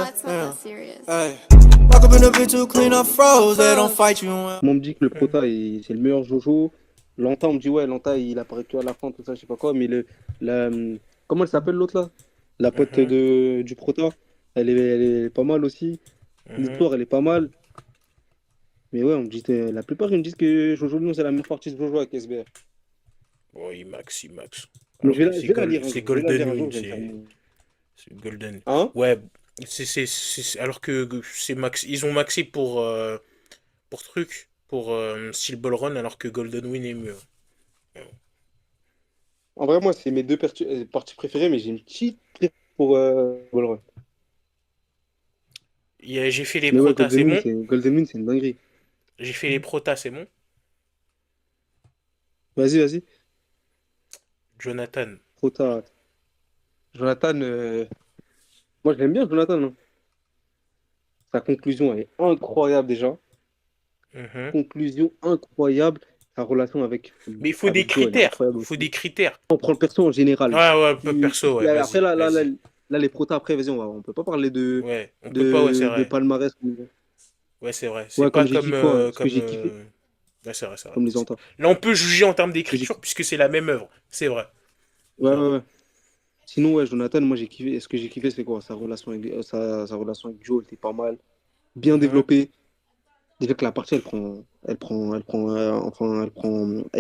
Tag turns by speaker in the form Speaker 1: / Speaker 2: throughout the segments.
Speaker 1: yeah,
Speaker 2: it's not
Speaker 1: yeah.
Speaker 2: that serious.
Speaker 1: Hey. Walk up in a bit too clean up froze. They don't fight you.
Speaker 3: On me dit que le Prota, c'est le meilleur Jojo. Lanta, on me dit, ouais, Lanta, il apparaît que à la fin, tout ça, je sais pas quoi. Mais la, comment elle s'appelle l'autre là? La pote
Speaker 4: Mhm,
Speaker 3: du Prota, elle est pas mal aussi.
Speaker 4: mhm.
Speaker 3: L'histoire, elle est pas mal. Mais ouais, on me dit, la plupart, ils me disent que Jojo Lion, c'est la même partie de Jojo avec SBR.
Speaker 4: Oui, Max, il Max.
Speaker 3: Mais
Speaker 4: Alors que
Speaker 3: je vais la lire un
Speaker 4: C'est
Speaker 3: jour. Je vais la
Speaker 4: Golden
Speaker 3: lire un
Speaker 4: Wing,
Speaker 3: jour, je vais me faire mon.
Speaker 4: c'est Golden.
Speaker 3: Hein?
Speaker 4: Ouais, alors que c'est Max, ils ont maxé pour truc, pour Steel Ball Run, alors que Golden Wing est mieux.
Speaker 3: En vrai, moi, c'est mes deux parties préférées, mais j'ai une petite préférence pour Ballrun.
Speaker 4: J'ai fait les
Speaker 3: Mais ouais,
Speaker 4: protas, c'est bon?
Speaker 3: Golden Wind, c'est une dinguerie.
Speaker 4: J'ai fait les protas, c'est bon?
Speaker 3: Vas-y, vas-y.
Speaker 4: Jonathan.
Speaker 3: Prota. Jonathan, moi, je l'aime bien, Jonathan, hein. Sa conclusion, elle est incroyable déjà.
Speaker 4: Mhm.
Speaker 3: Conclusion incroyable. Sa relation
Speaker 4: Mais il faut des
Speaker 3: avec Joe, elle est
Speaker 4: critères.
Speaker 3: incroyable
Speaker 4: Il faut
Speaker 3: aussi.
Speaker 4: des critères.
Speaker 3: On prend le perso en général.
Speaker 4: Ouais, ouais, perso, ouais,
Speaker 3: Après,
Speaker 4: vas-y, vas-y.
Speaker 3: là, les protas, après, vas-y, on peut pas parler
Speaker 4: Ouais, on peut pas, ouais, c'est
Speaker 3: de
Speaker 4: vrai.
Speaker 3: palmarès.
Speaker 4: Ouais, c'est vrai. C'est
Speaker 3: Ouais,
Speaker 4: pas
Speaker 3: comme j'ai
Speaker 4: comme.
Speaker 3: dit, quoi, ce que j'ai kiffé,
Speaker 4: Ouais, c'est vrai, c'est vrai.
Speaker 3: comme les entends.
Speaker 4: Là, on peut juger en termes
Speaker 3: Ce que j'ai
Speaker 4: d'écriture puisque c'est la même œuvre. C'est vrai.
Speaker 3: Ouais,
Speaker 4: C'est vrai.
Speaker 3: ouais, ouais. Sinon, ouais, Jonathan, moi, j'ai kiffé. Ce que j'ai kiffé, c'est quoi? Sa relation avec Joe, elle était pas mal. Bien
Speaker 4: Mhm.
Speaker 3: développée. Déjà que la partie, elle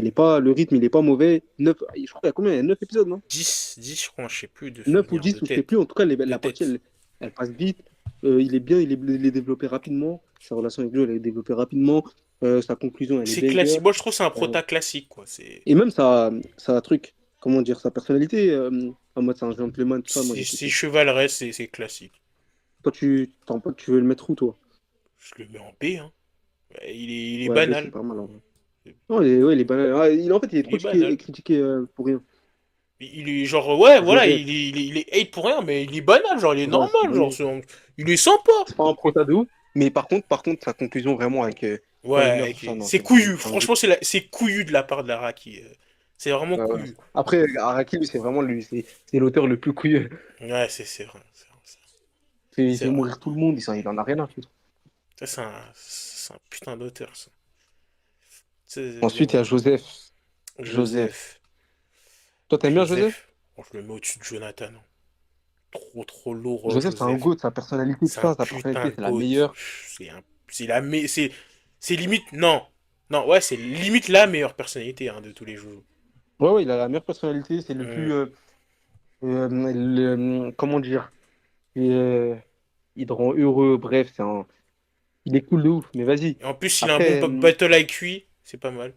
Speaker 3: est pas, le rythme, il est pas mauvais. 9, je crois qu'il y a combien? Il y a 9 épisodes, non?
Speaker 4: 10, je crois, je sais plus de
Speaker 3: 9 ou
Speaker 4: souvenir,
Speaker 3: 10
Speaker 4: de
Speaker 3: ou je sais
Speaker 4: tête.
Speaker 3: plus. En tout cas,
Speaker 4: De
Speaker 3: la partie,
Speaker 4: tête.
Speaker 3: elle passe vite. Il est bien, il est développé rapidement. Sa relation avec Joe, elle est développée rapidement. Sa conclusion, elle est
Speaker 4: C'est
Speaker 3: banger.
Speaker 4: classique. Moi, je trouve que c'est un
Speaker 3: Euh,
Speaker 4: prota classique, quoi. C'est
Speaker 3: et même sa truc, comment dire, sa personnalité, en mode c'est un gentleman, tout ça, moi j'ai
Speaker 4: c'est
Speaker 3: kiffé.
Speaker 4: chevaleresque, c'est classique.
Speaker 3: Toi, tu veux le mettre où, toi?
Speaker 4: Je le mets en B, hein. Il est
Speaker 3: Ouais, B, c'est
Speaker 4: banal.
Speaker 3: pas mal, en vrai. Non, ouais, il est banal. Ah, en fait, il est
Speaker 4: Il
Speaker 3: trop
Speaker 4: est banal.
Speaker 3: critiqué pour rien.
Speaker 4: Il est genre, ouais, voilà,
Speaker 3: Joseph,
Speaker 4: il est hate pour rien, mais il est banal, genre, il est
Speaker 3: ouais, c'est
Speaker 4: normal, genre,
Speaker 3: dingue.
Speaker 4: il est sympa.
Speaker 3: C'est pas un prota de ouf. Mais par contre, sa conclusion vraiment avec Foreigner,
Speaker 4: Ouais,
Speaker 3: tout ça, non,
Speaker 4: c'est
Speaker 3: c'est vraiment
Speaker 4: couillu.
Speaker 3: une dinguerie.
Speaker 4: Franchement, c'est couillu de la part de l'Araki. C'est vraiment
Speaker 3: Ouais, ouais.
Speaker 4: couillu.
Speaker 3: Après, Araki, lui, c'est vraiment lui, c'est l'auteur le plus couilleux.
Speaker 4: Ouais, c'est vrai.
Speaker 3: Il
Speaker 4: C'est
Speaker 3: fait
Speaker 4: vrai.
Speaker 3: mourir tout le monde, il en a rien à foutre.
Speaker 4: Ça, c'est un putain d'auteur, ça.
Speaker 3: Ensuite, il y a Joseph. Joseph.
Speaker 4: Joseph.
Speaker 3: Toi, t'aimes bien Joseph?
Speaker 4: Joseph. Bon, je le mets au-dessus de Jonathan, hein. Trop lourd,
Speaker 3: Joseph, c'est un
Speaker 4: Joseph.
Speaker 3: goût de sa personnalité, tout
Speaker 4: C'est un
Speaker 3: ça. Sa
Speaker 4: putain
Speaker 3: personnalité,
Speaker 4: de
Speaker 3: c'est la
Speaker 4: goat.
Speaker 3: meilleure.
Speaker 4: C'est un, c'est la, me- c'est limite, non. Non, ouais, c'est limite la meilleure personnalité, hein, de tous les jours.
Speaker 3: Ouais, ouais, il a la meilleure personnalité. C'est le plus.
Speaker 4: Hum.
Speaker 3: Comment dire? Et, il te rend heureux. Bref, il est cool de ouf. Mais vas-y.
Speaker 4: Et en plus, il a un bon
Speaker 3: Après,
Speaker 4: battle IQ, c'est pas mal.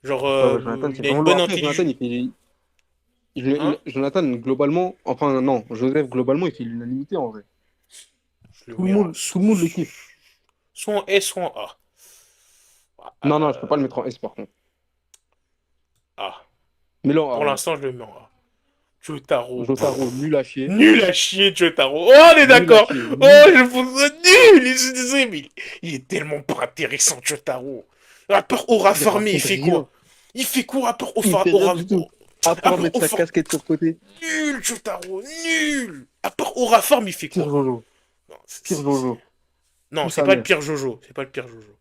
Speaker 4: Genre,
Speaker 3: ouais, ouais, Jonathan, c'est
Speaker 4: il a une
Speaker 3: vraiment lourd.
Speaker 4: bonne
Speaker 3: Après, Jonathan,
Speaker 4: intelligence. Hein?
Speaker 3: Jonathan, globalement. Enfin, non. Joseph, globalement, il fait l'unanimité en vrai.
Speaker 4: Je le mets
Speaker 3: Tout le monde le kiffe.
Speaker 4: soit en S, soit en A.
Speaker 3: Non, non, je peux pas le
Speaker 4: Euh,
Speaker 3: mettre en S par contre.
Speaker 4: A.
Speaker 3: Mais là,
Speaker 4: Pour l'instant, je le mets en A. Jotaro.
Speaker 3: Jotaro, nul à chier.
Speaker 4: Nul à chier, Jotaro. Oh, on est
Speaker 3: Nul à
Speaker 4: d'accord.
Speaker 3: chier.
Speaker 4: Oh,
Speaker 3: Nul.
Speaker 4: je trouve ça nul. Je suis désolé, mais il est tellement pas intéressant, Jotaro. Rappeur aura
Speaker 3: Il
Speaker 4: farmé, il
Speaker 3: raconte
Speaker 4: fait
Speaker 3: rien.
Speaker 4: quoi? Il fait quoi, rappeur
Speaker 3: Il fait rien
Speaker 4: aura...
Speaker 3: du tout. À part
Speaker 4: Rappeur
Speaker 3: mettre sa casquette sur le côté.
Speaker 4: Nul, Jotaro, nul. Rappeur aura farm, il fait
Speaker 3: Pire
Speaker 4: quoi?
Speaker 3: Jojo.
Speaker 4: Non,
Speaker 3: Pire Jojo.
Speaker 4: non,
Speaker 3: Tout
Speaker 4: c'est
Speaker 3: sa
Speaker 4: pas le
Speaker 3: mère.
Speaker 4: pire Jojo. C'est pas le pire Jojo.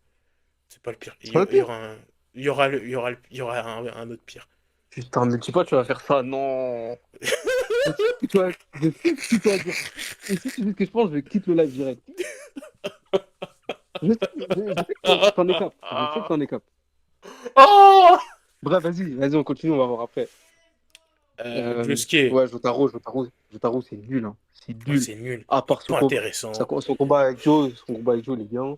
Speaker 4: C'est pas le pire.
Speaker 3: C'est pas le
Speaker 4: Il y
Speaker 3: pire?
Speaker 4: aura un... Il y aura un autre pire.
Speaker 3: Putain, ne dis pas tu vas faire ça, non. Je sais que tu vas, je sais ce que tu vas dire. Et si tu dis ce que je pense, je quitte le live direct. Je sais que t'en es cap. Je sais que t'en es cap.
Speaker 4: Oh.
Speaker 3: Bref, vas-y, on continue, on va voir après.
Speaker 4: Josuke.
Speaker 3: Ouais, Jotaro, c'est nul, hein. C'est
Speaker 4: Ouais,
Speaker 3: nul.
Speaker 4: c'est nul.
Speaker 3: À
Speaker 4: Il est
Speaker 3: part
Speaker 4: pas intéressant.
Speaker 3: son combat avec Joe, il est bien.
Speaker 4: En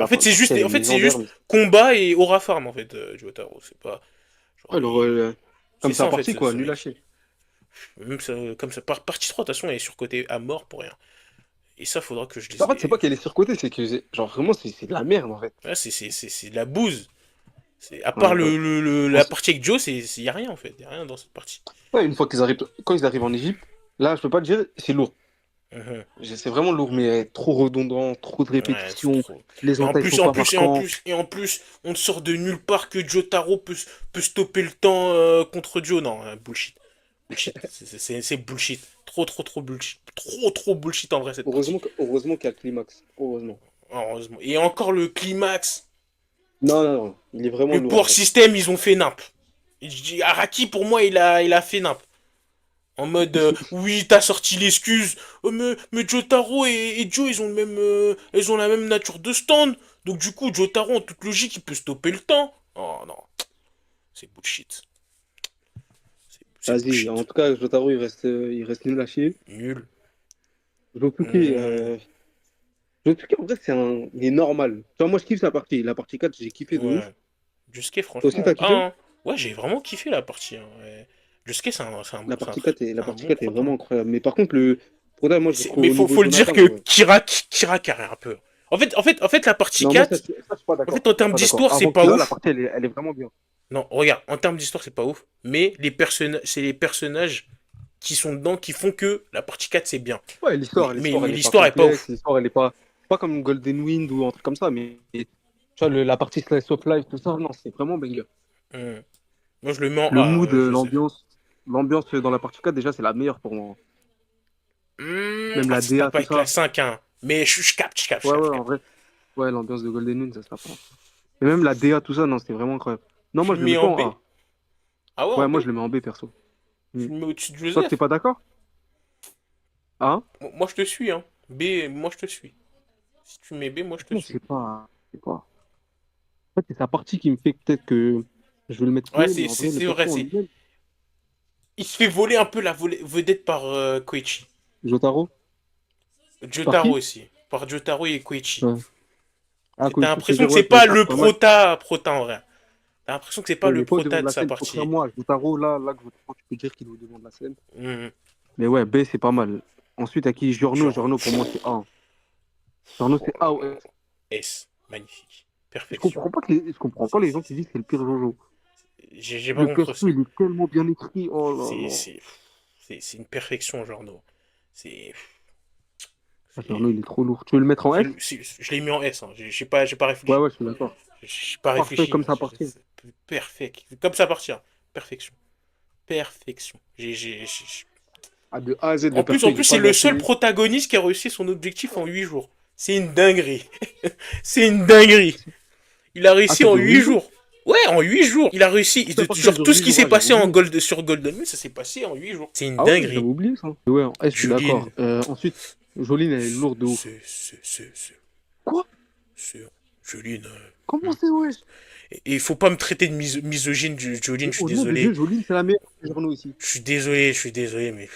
Speaker 4: fait, c'est
Speaker 3: partie,
Speaker 4: juste,
Speaker 3: elle
Speaker 4: en
Speaker 3: est
Speaker 4: fait, c'est
Speaker 3: légendaire.
Speaker 4: juste combat et aura farm, en fait, Jotaro. C'est pas. Genre,
Speaker 3: Ouais,
Speaker 4: c'est
Speaker 3: comme
Speaker 4: ça,
Speaker 3: ça
Speaker 4: en fait,
Speaker 3: partie, quoi,
Speaker 4: ce
Speaker 3: nul à
Speaker 4: mec.
Speaker 3: chier.
Speaker 4: Même ça, comme ça, partie 3 de toute façon, elle est surcotée à mort pour rien. Et ça, faudra que je
Speaker 3: En
Speaker 4: les
Speaker 3: fait, c'est
Speaker 4: ai.
Speaker 3: pas qu'elle est surcotée, c'est que, genre, vraiment, c'est de la merde, en fait.
Speaker 4: Ouais, c'est de la bouse. À part
Speaker 3: Ouais, ouais.
Speaker 4: la partie avec Joe, y a rien en fait. Y a rien dans cette partie.
Speaker 3: Ouais, quand ils arrivent en Égypte, là, je peux pas te dire, c'est lourd.
Speaker 4: Mhm.
Speaker 3: C'est vraiment lourd, mais trop redondant, trop de
Speaker 4: Ouais, c'est
Speaker 3: répétitions,
Speaker 4: trop.
Speaker 3: les
Speaker 4: Et en
Speaker 3: entailles
Speaker 4: plus,
Speaker 3: sont
Speaker 4: en
Speaker 3: pas
Speaker 4: plus, et en
Speaker 3: marquants.
Speaker 4: plus, et en plus, on te sort de nulle part que Jotaro peut stopper le temps contre Joe. Non, bullshit. Bullshit. C'est bullshit. Trop bullshit. Trop bullshit en vrai cette partie.
Speaker 3: Heureusement qu'il y a le climax. Heureusement.
Speaker 4: Heureusement. Et encore le climax.
Speaker 3: Non. Il est vraiment
Speaker 4: Le
Speaker 3: lourd, en
Speaker 4: Power
Speaker 3: vrai.
Speaker 4: System, ils ont fait nimp. Araki, pour moi, il a fait nimp. En mode, oui, t'as sorti l'excuse. Mais Jotaro et Joe, ils ont la même nature de stand. Donc, du coup, Jotaro, en toute logique, il peut stopper le temps. Oh non, c'est bullshit. C'est
Speaker 3: Vas-y, en
Speaker 4: bullshit.
Speaker 3: tout cas, Jotaro, il reste nul à chier.
Speaker 4: Nul.
Speaker 3: Josuke,
Speaker 4: Hmm,
Speaker 3: Josuke, en vrai, il est normal. Tu vois, moi, je kiffe sa partie. La partie 4 j'ai kiffé de ouf.
Speaker 4: ouais. Jusqu'à,
Speaker 3: Toi aussi,
Speaker 4: franchement.
Speaker 3: t'as
Speaker 4: Ah,
Speaker 3: kiffé?
Speaker 4: hein. Ouais, j'ai vraiment kiffé la partie, hein, ouais. Jusqu'à,
Speaker 3: La
Speaker 4: c'est un
Speaker 3: partie
Speaker 4: bon
Speaker 3: 4 est
Speaker 4: prota,
Speaker 3: vraiment
Speaker 4: hein.
Speaker 3: incroyable. Mais par contre, Proda, moi, je le trouve
Speaker 4: Mais
Speaker 3: au
Speaker 4: faut,
Speaker 3: niveau
Speaker 4: faut le dire
Speaker 3: Jonathan,
Speaker 4: que
Speaker 3: ouais.
Speaker 4: Kira carré un peu. En fait, la partie
Speaker 3: Non, moi, ça,
Speaker 4: 4,
Speaker 3: je suis pas
Speaker 4: en fait,
Speaker 3: d'accord.
Speaker 4: en
Speaker 3: Je suis
Speaker 4: termes
Speaker 3: pas d'accord.
Speaker 4: d'histoire, c'est
Speaker 3: Avant
Speaker 4: pas
Speaker 3: Kira, la
Speaker 4: ouf.
Speaker 3: partie, elle est vraiment bien.
Speaker 4: Non, regarde, en termes d'histoire, c'est pas ouf. Mais c'est les personnages qui sont dedans qui font que la partie 4 c'est bien.
Speaker 3: Ouais,
Speaker 4: Mais
Speaker 3: elle est pas
Speaker 4: l'histoire est pas
Speaker 3: complexe.
Speaker 4: ouf.
Speaker 3: L'histoire, elle est pas, c'est pas comme Golden Wind ou un truc comme ça. Mais tu vois, la partie Slice of Life, tout ça, non, c'est vraiment banger.
Speaker 4: Hmm. Moi, je le mets en
Speaker 3: Le
Speaker 4: A,
Speaker 3: mood,
Speaker 4: Joseph.
Speaker 3: l'ambiance dans la partie 4 déjà, c'est la meilleure pour moi. Même
Speaker 4: Ah,
Speaker 3: la
Speaker 4: ça se tape
Speaker 3: DA,
Speaker 4: pas
Speaker 3: tout
Speaker 4: avec la
Speaker 3: ça.
Speaker 4: 5, hein. Mais je
Speaker 3: En
Speaker 4: capte.
Speaker 3: vrai. Ouais, l'ambiance de Golden Wind, ça se tape pas. Et même la DA, tout ça, non, c'était vraiment incroyable. Non,
Speaker 4: Tu
Speaker 3: moi,
Speaker 4: le
Speaker 3: je le
Speaker 4: mets
Speaker 3: mets pas
Speaker 4: en
Speaker 3: en
Speaker 4: B?
Speaker 3: A.
Speaker 4: Ah ouais, en
Speaker 3: Ouais,
Speaker 4: B?
Speaker 3: moi, je le mets en B, perso. Mm.
Speaker 4: Tu le mets au-dessus de
Speaker 3: Toi, t'es
Speaker 4: Joseph?
Speaker 3: pas d'accord? Hein?
Speaker 4: Moi, je te suis, hein. B, moi, je te suis. Si tu mets B, moi, je te
Speaker 3: Non, je
Speaker 4: suis.
Speaker 3: sais pas. Je sais pas. En fait, c'est sa partie qui me fait peut-être que je vais le mettre plus
Speaker 4: Ouais,
Speaker 3: haut, mais en vrai, le
Speaker 4: c'est vrai,
Speaker 3: perso en lui-même,
Speaker 4: Il se fait voler un peu la vedette par Koichi.
Speaker 3: Jotaro, par
Speaker 4: Jotaro
Speaker 3: qui?
Speaker 4: aussi. Par Jotaro et Koichi.
Speaker 3: Ouais. Ah,
Speaker 4: T'as
Speaker 3: Koichi,
Speaker 4: l'impression
Speaker 3: c'est-à-dire,
Speaker 4: que
Speaker 3: ouais,
Speaker 4: c'est
Speaker 3: c'est le
Speaker 4: pas
Speaker 3: frère,
Speaker 4: le
Speaker 3: pas mal.
Speaker 4: prota en vrai. T'as l'impression que c'est pas
Speaker 3: Ouais, il
Speaker 4: le
Speaker 3: est pas au devant
Speaker 4: prota
Speaker 3: de
Speaker 4: de
Speaker 3: la
Speaker 4: sa
Speaker 3: scène.
Speaker 4: partie.
Speaker 3: Contrairement à Jotaro, là, que Jotaro, tu peux dire qu'il est au devant de la scène.
Speaker 4: Mhm.
Speaker 3: Mais ouais, B, c'est pas mal. Ensuite, à qui? Giorno.
Speaker 4: Genre,
Speaker 3: Giorno, pour moi, c'est A. Giorno,
Speaker 4: oh
Speaker 3: c'est
Speaker 4: là
Speaker 3: A.
Speaker 4: là.
Speaker 3: Ouais.
Speaker 4: S. Magnifique.
Speaker 3: Je
Speaker 4: Perfection.
Speaker 3: comprends pas je comprends pas les gens qui disent que c'est le pire Jojo.
Speaker 4: J'ai pas
Speaker 3: Le
Speaker 4: compris
Speaker 3: perso,
Speaker 4: aussi.
Speaker 3: il est tellement bien écrit. Oh là
Speaker 4: C'est
Speaker 3: là.
Speaker 4: c'est c'est une perfection, genre. Non. C'est
Speaker 3: Ah,
Speaker 4: c'est-
Speaker 3: Giorno, il est trop lourd. Tu veux le mettre en S?
Speaker 4: je l'ai mis en S. Hein. J'ai pas
Speaker 3: Ouais,
Speaker 4: réfléchi.
Speaker 3: ouais, je suis d'accord.
Speaker 4: J'ai pas
Speaker 3: Parfait
Speaker 4: réfléchi.
Speaker 3: comme
Speaker 4: Hein.
Speaker 3: ça partie.
Speaker 4: Parfait. Comme ça partir. Perfection. Perfection.
Speaker 3: Ah, de A à Z, le
Speaker 4: En
Speaker 3: perso, il
Speaker 4: plus,
Speaker 3: est
Speaker 4: c'est
Speaker 3: pas
Speaker 4: le seul
Speaker 3: gâché.
Speaker 4: protagoniste qui a réussi son objectif en 8 jours. C'est une dinguerie. C'est une dinguerie. Il a
Speaker 3: Ah,
Speaker 4: réussi
Speaker 3: ça
Speaker 4: en
Speaker 3: dure
Speaker 4: 8
Speaker 3: 8 jours?
Speaker 4: jours. Ouais, en 8 jours. Il a réussi.
Speaker 3: Toute la partie, elle
Speaker 4: Genre,
Speaker 3: dure
Speaker 4: tout ce
Speaker 3: 8
Speaker 4: qui
Speaker 3: jours.
Speaker 4: s'est
Speaker 3: Ah, j'avais
Speaker 4: passé
Speaker 3: oublié.
Speaker 4: sur Golden Moon, ça s'est passé en 8 jours. C'est une
Speaker 3: Ah ouais, j'avais
Speaker 4: dinguerie.
Speaker 3: oublié ça. Ouais, en S, je suis d'accord.
Speaker 4: Juline.
Speaker 3: Ensuite, Joline, elle est lourde de ouf.
Speaker 4: C'est.
Speaker 3: Quoi?
Speaker 4: Juline.
Speaker 3: Comment c'est, wesh?
Speaker 4: Et il faut pas me traiter de misogyne, Joline,
Speaker 3: Mais
Speaker 4: je suis
Speaker 3: au nom de Dieu,
Speaker 4: désolé.
Speaker 3: Joline, c'est la meilleure journaux ici.
Speaker 4: Je suis désolé, mais.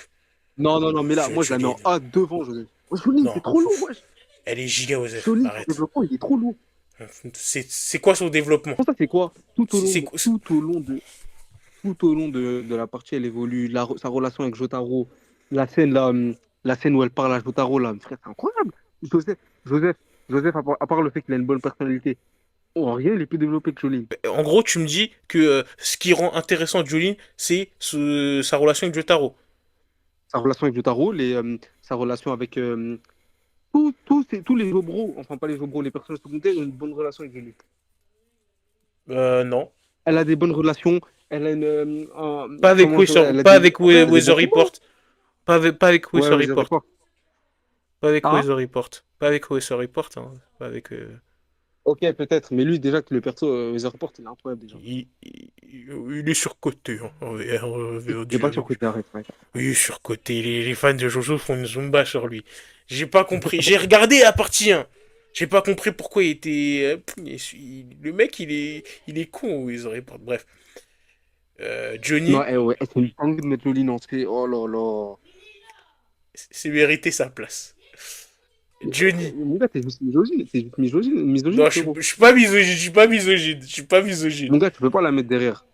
Speaker 3: Non, mais là, moi, je la mets en
Speaker 4: Joline.
Speaker 3: A devant Joline. Wesh, Joline,
Speaker 4: Non,
Speaker 3: c'est trop lourd, wesh.
Speaker 4: elle est giga Osef.
Speaker 3: Joline, son
Speaker 4: Arrête.
Speaker 3: développement, il est trop lourd.
Speaker 4: C'est quoi son développement?
Speaker 3: Pour ça, c'est quoi?
Speaker 4: C'est c'est-
Speaker 3: Tout au long de la partie, elle évolue. Sa relation avec Jotaro, la scène, là, la scène où elle parle à Jotaro, là, frère, c'est incroyable. Joseph, Joseph, Joseph, à part le fait qu'il a une bonne personnalité, en rien, il est plus développé que Joline.
Speaker 4: En gros, tu me dis que ce qui rend intéressant Jolene, c'est sa relation avec Jotaro.
Speaker 3: Sa relation avec Jotaro, sa relation avec tous les jobros, enfin pas les jobros, les personnages secondaires, ont une bonne relation avec Joline.
Speaker 4: Non.
Speaker 3: Elle a des bonnes relations, elle a
Speaker 4: Pas avec
Speaker 3: comment ça, elle a des, en vrai, elle a des bons
Speaker 4: Weather
Speaker 3: combats.
Speaker 4: Report. Pas avec
Speaker 3: Ouais,
Speaker 4: Weather
Speaker 3: ouais, j'avais
Speaker 4: Report.
Speaker 3: pas.
Speaker 4: Pas avec
Speaker 3: Ah,
Speaker 4: Weather Report. Pas avec Weather Report. Hein. Pas avec.
Speaker 3: ok, peut-être, mais lui, déjà, que le perso, les Report, il est incroyable déjà.
Speaker 4: Il est surcoté hein, en
Speaker 3: Il est
Speaker 4: VOD
Speaker 3: pas sur
Speaker 4: avec.
Speaker 3: côté, arrête, mec.
Speaker 4: Il est surcoté. Les fans de Jojo font une zumba sur lui. J'ai pas compris. J'ai regardé la partie 1. J'ai pas compris pourquoi il était. Le mec, il est con, Weather Report. Bref.
Speaker 3: Non,
Speaker 4: Johnny,
Speaker 3: ouais, c'est une dingue de mettre Joline en C. Oh là là.
Speaker 4: c'est mérité sa place. Johnny.
Speaker 3: Mon gars, t'es juste misogyne, misogyne,
Speaker 4: Non,
Speaker 3: frérot.
Speaker 4: je suis pas misogyne, je suis pas misogyne, je suis pas misogyne.
Speaker 3: Mon gars, tu peux pas la mettre derrière.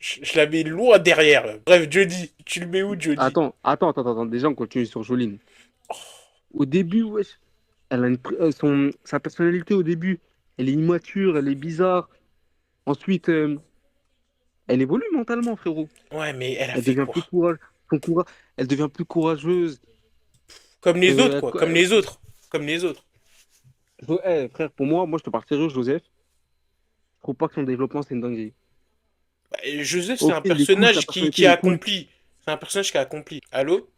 Speaker 4: Je la mets loin derrière. Bref, Johnny, tu le mets où, Johnny?
Speaker 3: Attends. Déjà, on continue sur Joline. Au début, wesh, elle a sa personnalité au début, elle est immature, elle est bizarre. Ensuite, elle évolue mentalement, frérot.
Speaker 4: Ouais, mais elle a
Speaker 3: Elle
Speaker 4: fait
Speaker 3: devient
Speaker 4: quoi?
Speaker 3: plus courage, son courage, elle devient plus courageuse.
Speaker 4: Comme les autres,
Speaker 3: Euh,
Speaker 4: quoi. Comme
Speaker 3: elle-
Speaker 4: les autres. Comme les autres.
Speaker 3: Frère, pour moi, je te parle sérieux, Joseph. Je trouve pas que son développement, c'est une dinguerie.
Speaker 4: Joseph, c'est un
Speaker 3: Ok, il est cool, sa
Speaker 4: personnage
Speaker 3: personnalité,
Speaker 4: qui
Speaker 3: il
Speaker 4: a
Speaker 3: est cool.
Speaker 4: accompli. C'est un personnage qui a accompli. Allô?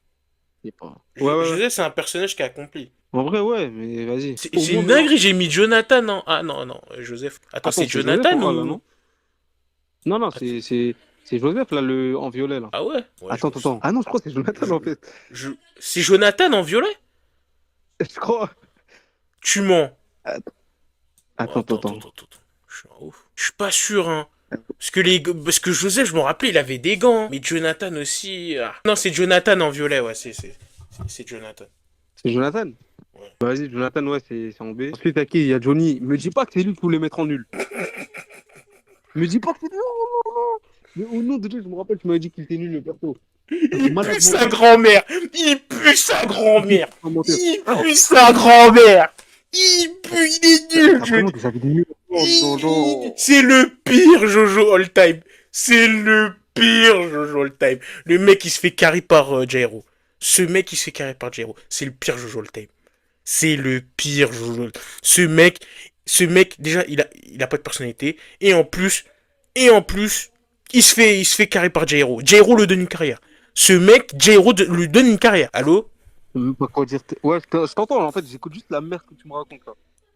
Speaker 3: C'est pas. Ouais, ouais, ouais.
Speaker 4: Joseph, c'est un personnage qui a accompli.
Speaker 3: En vrai, ouais, mais vas-y. Au
Speaker 4: C'est
Speaker 3: moins,
Speaker 4: une
Speaker 3: maintenant.
Speaker 4: dinguerie, j'ai mis Jonathan, non? Ah non, non, Joseph. Attends,
Speaker 3: Attends,
Speaker 4: c'est
Speaker 3: c'est Joseph
Speaker 4: Jonathan
Speaker 3: en A, là,
Speaker 4: ou...
Speaker 3: non? Non, non,
Speaker 4: Attends.
Speaker 3: c'est Joseph, là, en violet, là.
Speaker 4: Ah ouais? Ouais, je
Speaker 3: Attends,
Speaker 4: me
Speaker 3: attends,
Speaker 4: sens.
Speaker 3: attends. Ah non, je crois que c'est Jonathan,
Speaker 4: Je...
Speaker 3: en fait.
Speaker 4: C'est Jonathan en violet?
Speaker 3: Je crois.
Speaker 4: Tu mens. Oh,
Speaker 3: Attends, attends,
Speaker 4: attends, attends,
Speaker 3: attends.
Speaker 4: attends, attends. Je suis un ouf. Je suis pas sûr, hein. Parce que Joseph, je me rappelais, il avait des gants. Mais Jonathan aussi. Ah. Non, c'est Jonathan en violet, ouais, c'est Jonathan.
Speaker 3: C'est Jonathan?
Speaker 4: Ouais.
Speaker 3: Bah, vas-y, Jonathan, ouais, c'est en B. Ensuite, à qui? Il y a Johnny. Me dis pas que c'est lui qui voulait mettre en nul. Me dis pas que c'est lui. Non, non, non. Mais au nom de Dieu, je me rappelle, tu m'avais dit qu'il était nul, le perso. Ça fait
Speaker 4: Il
Speaker 3: malade
Speaker 4: pue sa
Speaker 3: mental.
Speaker 4: grand-mère. Il pue sa grand-mère.
Speaker 3: Sans mentir.
Speaker 4: Il
Speaker 3: Alors,
Speaker 4: pue sa grand-mère. Il pue, il est nul.
Speaker 3: t'as vraiment des avis de nul.
Speaker 4: C'est le pire Jojo all time. C'est le pire Jojo all time. Le mec qui se fait carry par Jairo. Ce mec qui se fait carry par Jairo. C'est le pire Jojo all time. C'est le pire Jojo. Ce mec, déjà, il a pas de personnalité. Et en plus, il se fait carry par Jairo. Jairo le donne une carrière. Ce mec, lui donne une carrière. Allô?
Speaker 3: Je sais même pas quoi dire. Ouais, je t'entends, en fait, j'écoute juste la merde que tu me racontes, là.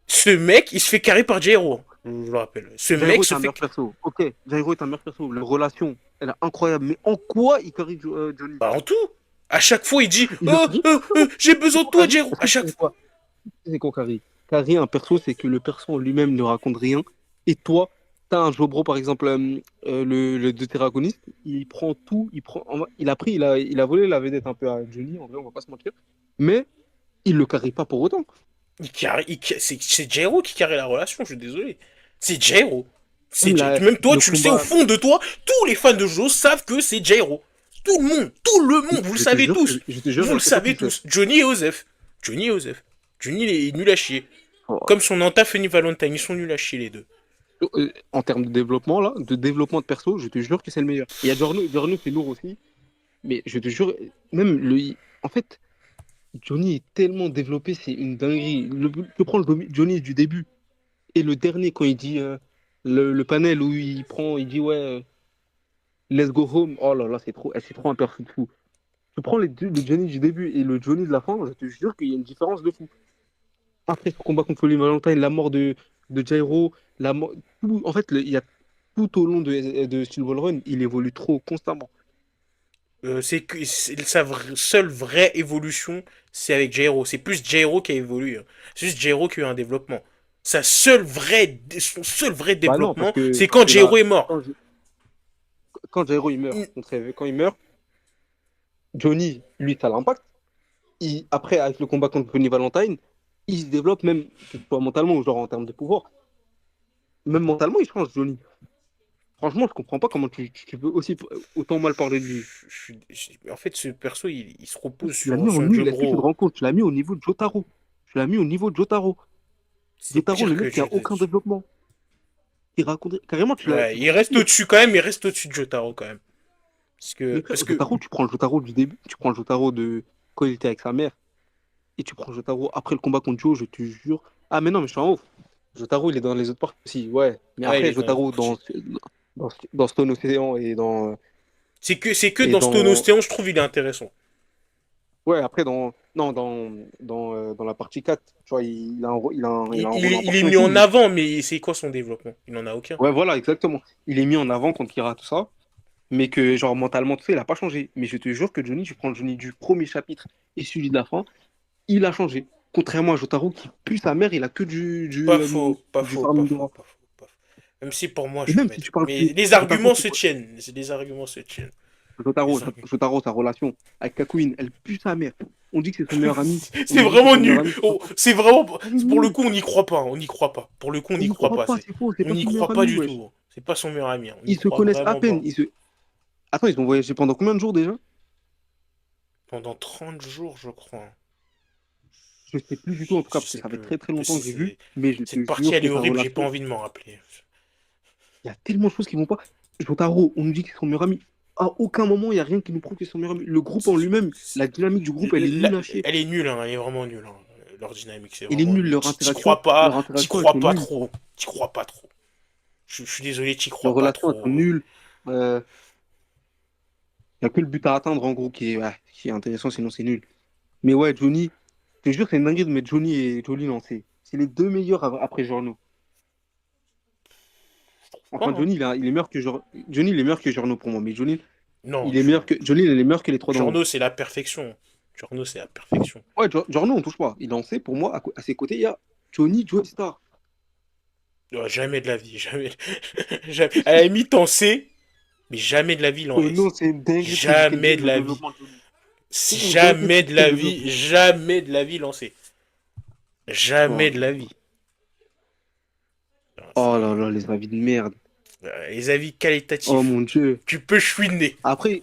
Speaker 4: Ce mec, il se fait carry par Jairo. Je le rappelle. Ce
Speaker 3: Jairo
Speaker 4: mec
Speaker 3: est
Speaker 4: se
Speaker 3: un
Speaker 4: fait.
Speaker 3: meilleur perso. Ok, Jairo est un meilleur perso. La relation, elle est incroyable. Mais en quoi il carry Johnny?
Speaker 4: Bah, en tout. À chaque fois, il dit
Speaker 3: Il le carry.
Speaker 4: j'ai
Speaker 3: C'est
Speaker 4: besoin de
Speaker 3: quoi,
Speaker 4: toi,
Speaker 3: carry?
Speaker 4: Jairo.
Speaker 3: Est-ce
Speaker 4: À
Speaker 3: que tu
Speaker 4: chaque
Speaker 3: sais
Speaker 4: fois.
Speaker 3: quoi? C'est quoi, carry? Carry, un perso, c'est que le perso en lui-même ne raconte rien. Et toi, t'as un Jobro, par exemple, le de tes agonistes, il prend tout. Il a pris, il a volé la vedette un peu à Johnny, en vrai, on va pas se mentir. Mais il le carry pas pour autant.
Speaker 4: C'est Jairo qui carré la relation, je suis désolé. C'est Jairo.
Speaker 3: Même,
Speaker 4: Même toi,
Speaker 3: le
Speaker 4: tu le sais au
Speaker 3: combat.
Speaker 4: fond de toi, tous les fans de Joe savent que c'est Jairo. Tout le monde, vous le
Speaker 3: Je te
Speaker 4: savez
Speaker 3: jure,
Speaker 4: tous.
Speaker 3: je te jure,
Speaker 4: Vous
Speaker 3: je
Speaker 4: le
Speaker 3: sais pas
Speaker 4: savez
Speaker 3: qui c'est.
Speaker 4: tous. Johnny et Osef. Johnny et Osef. Johnny il est nul à chier.
Speaker 3: Oh.
Speaker 4: Comme son Anta Funny Valentine, ils sont nuls à chier les deux.
Speaker 3: En termes de développement, là, de développement de perso, je te jure que c'est le meilleur. Il y a Giorno, Giorno c'est lourd aussi, mais je te jure, même en fait, Johnny est tellement développé, c'est une dinguerie. Tu prends Johnny du début et le dernier quand il dit le panel où il dit ouais, let's go home. Oh là là, c'est trop un perso de fou. Tu prends le Johnny du début et le Johnny de la fin, je te jure qu'il y a une différence de fou. Après ce combat contre Oli Valentine, la mort de Jairo, en fait, il y a tout au long de Steel Ball Run, il évolue trop constamment.
Speaker 4: Seule vraie évolution, c'est avec Jairo. C'est plus Jairo qui a évolué, hein. C'est juste Jairo qui a eu un développement. Son seul vrai
Speaker 3: Bah non, parce
Speaker 4: développement,
Speaker 3: que
Speaker 4: c'est quand Jairo est mort.
Speaker 3: quand Jairo il meurt, quand il meurt, Johnny, lui, ça l'impact. Après, avec le combat contre Tony Valentine, il se développe même, que ce soit mentalement ou genre en termes de pouvoir. Même mentalement, il change, Johnny. Franchement, je comprends pas comment tu peux aussi autant mal parler de lui.
Speaker 4: En fait, ce perso, il se repose
Speaker 3: Tu l'as mis
Speaker 4: sur
Speaker 3: en
Speaker 4: son
Speaker 3: nul, est-ce que tu te
Speaker 4: Jobro.
Speaker 3: rends compte? Tu l'as mis au niveau de Jotaro. Tu l'as mis au niveau de Jotaro.
Speaker 4: C'est
Speaker 3: Jotaro,
Speaker 4: pire
Speaker 3: le
Speaker 4: que
Speaker 3: mec qui a
Speaker 4: Dieu.
Speaker 3: aucun développement. Il raconte carrément,
Speaker 4: Ouais,
Speaker 3: tu
Speaker 4: il
Speaker 3: prends
Speaker 4: reste au-dessus quand même, il reste au-dessus de Jotaro quand même.
Speaker 3: mais frère,
Speaker 4: Parce que
Speaker 3: Jotaro, tu prends le Jotaro du début, tu prends le Jotaro de quand il était avec sa mère, et tu prends Jotaro après le combat contre Joe, je te jure. Ah, mais non, mais je suis en ouf. Jotaro, il est dans les autres parties aussi, ouais. Mais
Speaker 4: ouais, il
Speaker 3: après,
Speaker 4: est dans les autres
Speaker 3: Jotaro,
Speaker 4: parties.
Speaker 3: dans Stone Ocean
Speaker 4: C'est que
Speaker 3: et
Speaker 4: dans
Speaker 3: dans.
Speaker 4: Stonostéon, je trouve il est intéressant.
Speaker 3: Ouais, après, non, dans la partie 4 tu vois, il a un rôle
Speaker 4: Il est
Speaker 3: important et
Speaker 4: mis
Speaker 3: tout.
Speaker 4: en avant, mais c'est quoi son développement? Il n'en a aucun.
Speaker 3: Ouais, voilà, exactement. Il est mis en avant contre Kira, tout ça. Mais que, genre, mentalement, tout ça, il a pas changé. Mais je te jure que Johnny, tu prends le Johnny du premier chapitre et celui de la fin, il a changé. Contrairement à Jotaro qui pue sa mère, il a que
Speaker 4: Pas faux, pas
Speaker 3: du
Speaker 4: faux, pas
Speaker 3: farming
Speaker 4: faux,
Speaker 3: Dora.
Speaker 4: pas faux, pas faux. Même si pour moi,
Speaker 3: Et
Speaker 4: je vais
Speaker 3: même si
Speaker 4: mettre.
Speaker 3: tu parles
Speaker 4: Mais
Speaker 3: de
Speaker 4: les
Speaker 3: Jotaro,
Speaker 4: arguments se tiennent. Les arguments se tiennent.
Speaker 3: Jotaro,
Speaker 4: Les arguments.
Speaker 3: Jotaro, sa relation avec Kakuin, elle pue sa mère. On dit que c'est son meilleur ami. On
Speaker 4: C'est
Speaker 3: nous dit que c'est
Speaker 4: vraiment
Speaker 3: son meilleur
Speaker 4: nul.
Speaker 3: ami.
Speaker 4: Oh, c'est vraiment.
Speaker 3: Elle est
Speaker 4: Pour le
Speaker 3: nulle.
Speaker 4: coup, on n'y croit pas. On n'y croit pas. Pour le coup, on
Speaker 3: On
Speaker 4: n'y
Speaker 3: n'y
Speaker 4: croit
Speaker 3: croit
Speaker 4: pas.
Speaker 3: pas, c'est faux, c'est
Speaker 4: On
Speaker 3: pas
Speaker 4: n'y
Speaker 3: son
Speaker 4: croit
Speaker 3: meilleur
Speaker 4: pas
Speaker 3: ami,
Speaker 4: du
Speaker 3: wesh.
Speaker 4: tout. C'est pas son meilleur ami. On n'y
Speaker 3: Ils se
Speaker 4: croit
Speaker 3: connaissent à
Speaker 4: vraiment
Speaker 3: peine.
Speaker 4: pas.
Speaker 3: Attends, ils ont voyagé pendant combien de jours déjà?
Speaker 4: Pendant 30 jours, je crois.
Speaker 3: Je sais plus du tout en tout cas,
Speaker 4: Je
Speaker 3: parce que
Speaker 4: sais
Speaker 3: ça fait
Speaker 4: plus.
Speaker 3: très très longtemps que j'ai vu.
Speaker 4: C'est-
Speaker 3: Mais je
Speaker 4: Cette
Speaker 3: te
Speaker 4: partie,
Speaker 3: jure
Speaker 4: elle est
Speaker 3: que sa
Speaker 4: horrible. J'ai pas
Speaker 3: relation,
Speaker 4: envie de m'en rappeler.
Speaker 3: il y a tellement de choses qui vont pas. Jotaro, on nous dit que c'est son meilleur ami. À aucun moment, il n'y a rien qui nous prouve que c'est son meilleur ami. Le groupe en lui-même, la dynamique du groupe, elle est nulle à chier.
Speaker 4: Elle est nulle, hein, elle est vraiment nulle, hein. Leur dynamique, c'est
Speaker 3: Elle est
Speaker 4: vraiment
Speaker 3: nulle,
Speaker 4: nul.
Speaker 3: leur
Speaker 4: T'y
Speaker 3: interaction, elles
Speaker 4: crois
Speaker 3: sont
Speaker 4: pas
Speaker 3: nulles.
Speaker 4: trop. T'y crois pas trop. Je suis désolé, t'y
Speaker 3: Leurs
Speaker 4: crois pas
Speaker 3: relations, elles sont
Speaker 4: trop.
Speaker 3: nulles. Euh, Il n'y a que le but à atteindre, en gros, qui est intéressant, sinon c'est nul. Mais ouais, Johnny, je te jure, c'est une dinguerie de mettre Johnny et Jolie lancé. C'est les deux meilleurs après Jorno.
Speaker 4: Pas,
Speaker 3: Enfin,
Speaker 4: hein.
Speaker 3: Il est meilleur que Johnny, il est meilleur que Jorno pour moi. Mais Johnny,
Speaker 4: Non,
Speaker 3: Johnny, il est meilleur que les trois dans le.
Speaker 4: Giorno, c'est la perfection. Giorno, c'est la perfection.
Speaker 3: Ouais, Jorno, on touche pas. Il est lancé, pour moi, à ses côtés, il y a Johnny, Joe Star.
Speaker 4: Jamais de la vie, jamais. Jamais. À la limite, en C, mais jamais de la vie, il en
Speaker 3: Non,
Speaker 4: S.
Speaker 3: c'est une dinguerie de critiquer
Speaker 4: Jamais de
Speaker 3: le
Speaker 4: la vie.
Speaker 3: développement de Johnny. On doit
Speaker 4: Jamais de
Speaker 3: critiquer
Speaker 4: la
Speaker 3: le
Speaker 4: vie,
Speaker 3: développement.
Speaker 4: jamais de la vie lancé.
Speaker 3: Oh,
Speaker 4: Jamais de la vie. Non,
Speaker 3: oh là là, les avis de merde.
Speaker 4: Les avis
Speaker 3: Oh
Speaker 4: qualitatifs.
Speaker 3: mon Dieu.
Speaker 4: Tu peux chouiner.
Speaker 3: Après,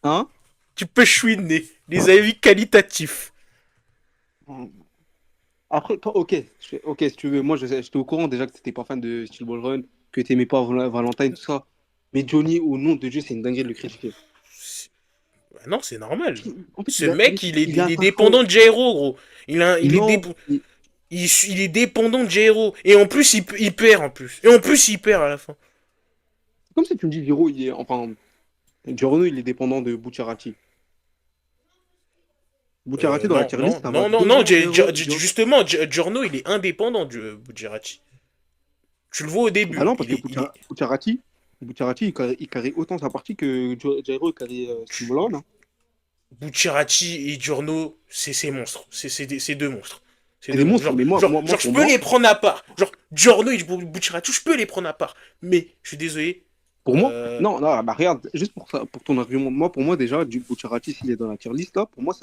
Speaker 3: hein?
Speaker 4: Tu peux chouiner. Les avis qualitatifs.
Speaker 3: Après, ok, ok, si tu veux, moi j'étais au courant déjà que t'étais pas fan de Steel Ball Run, que t'aimais pas Valentine, tout ça. Mais Johnny, au nom de Dieu, c'est une dinguerie de le critiquer.
Speaker 4: Bah non, c'est normal.
Speaker 3: En fait,
Speaker 4: Ce mec,
Speaker 3: il est
Speaker 4: il est
Speaker 3: attaquant.
Speaker 4: dépendant de Jairo, gros.
Speaker 3: Non,
Speaker 4: Il est dépendant de Jairo. Et en plus, il perd en plus. Et en plus, il perd à la fin.
Speaker 3: comme si tu me dis, Giro, enfin, Giorno, il est dépendant de Bucciarati. Bucciarati, dans la
Speaker 4: Non,
Speaker 3: tier
Speaker 4: non,
Speaker 3: list, ça va
Speaker 4: non, non, non.
Speaker 3: devant
Speaker 4: Justement, Giorno, il est indépendant de Bucciarati. Tu le vois au
Speaker 3: Bah
Speaker 4: début.
Speaker 3: non, parce que Bucciarati, il carry autant sa partie que Jairo, il carry Steel Ball Run, hein.
Speaker 4: Bucciarati et Giorno, c'est monstres. C'est deux monstres. C'est
Speaker 3: C'est
Speaker 4: deux
Speaker 3: des
Speaker 4: monstres.
Speaker 3: monstres, mais moi,
Speaker 4: Je
Speaker 3: pour
Speaker 4: peux
Speaker 3: moi,
Speaker 4: les prendre à part. Genre, Giorno et Bucciarati, je peux les prendre à part. Mais, je suis désolé.
Speaker 3: Pour moi,
Speaker 4: Euh,
Speaker 3: non, non, bah regarde, juste pour ça, pour ton argument, moi, pour moi, déjà, du Bucciarati, s'il est dans la tier list, là, pour moi,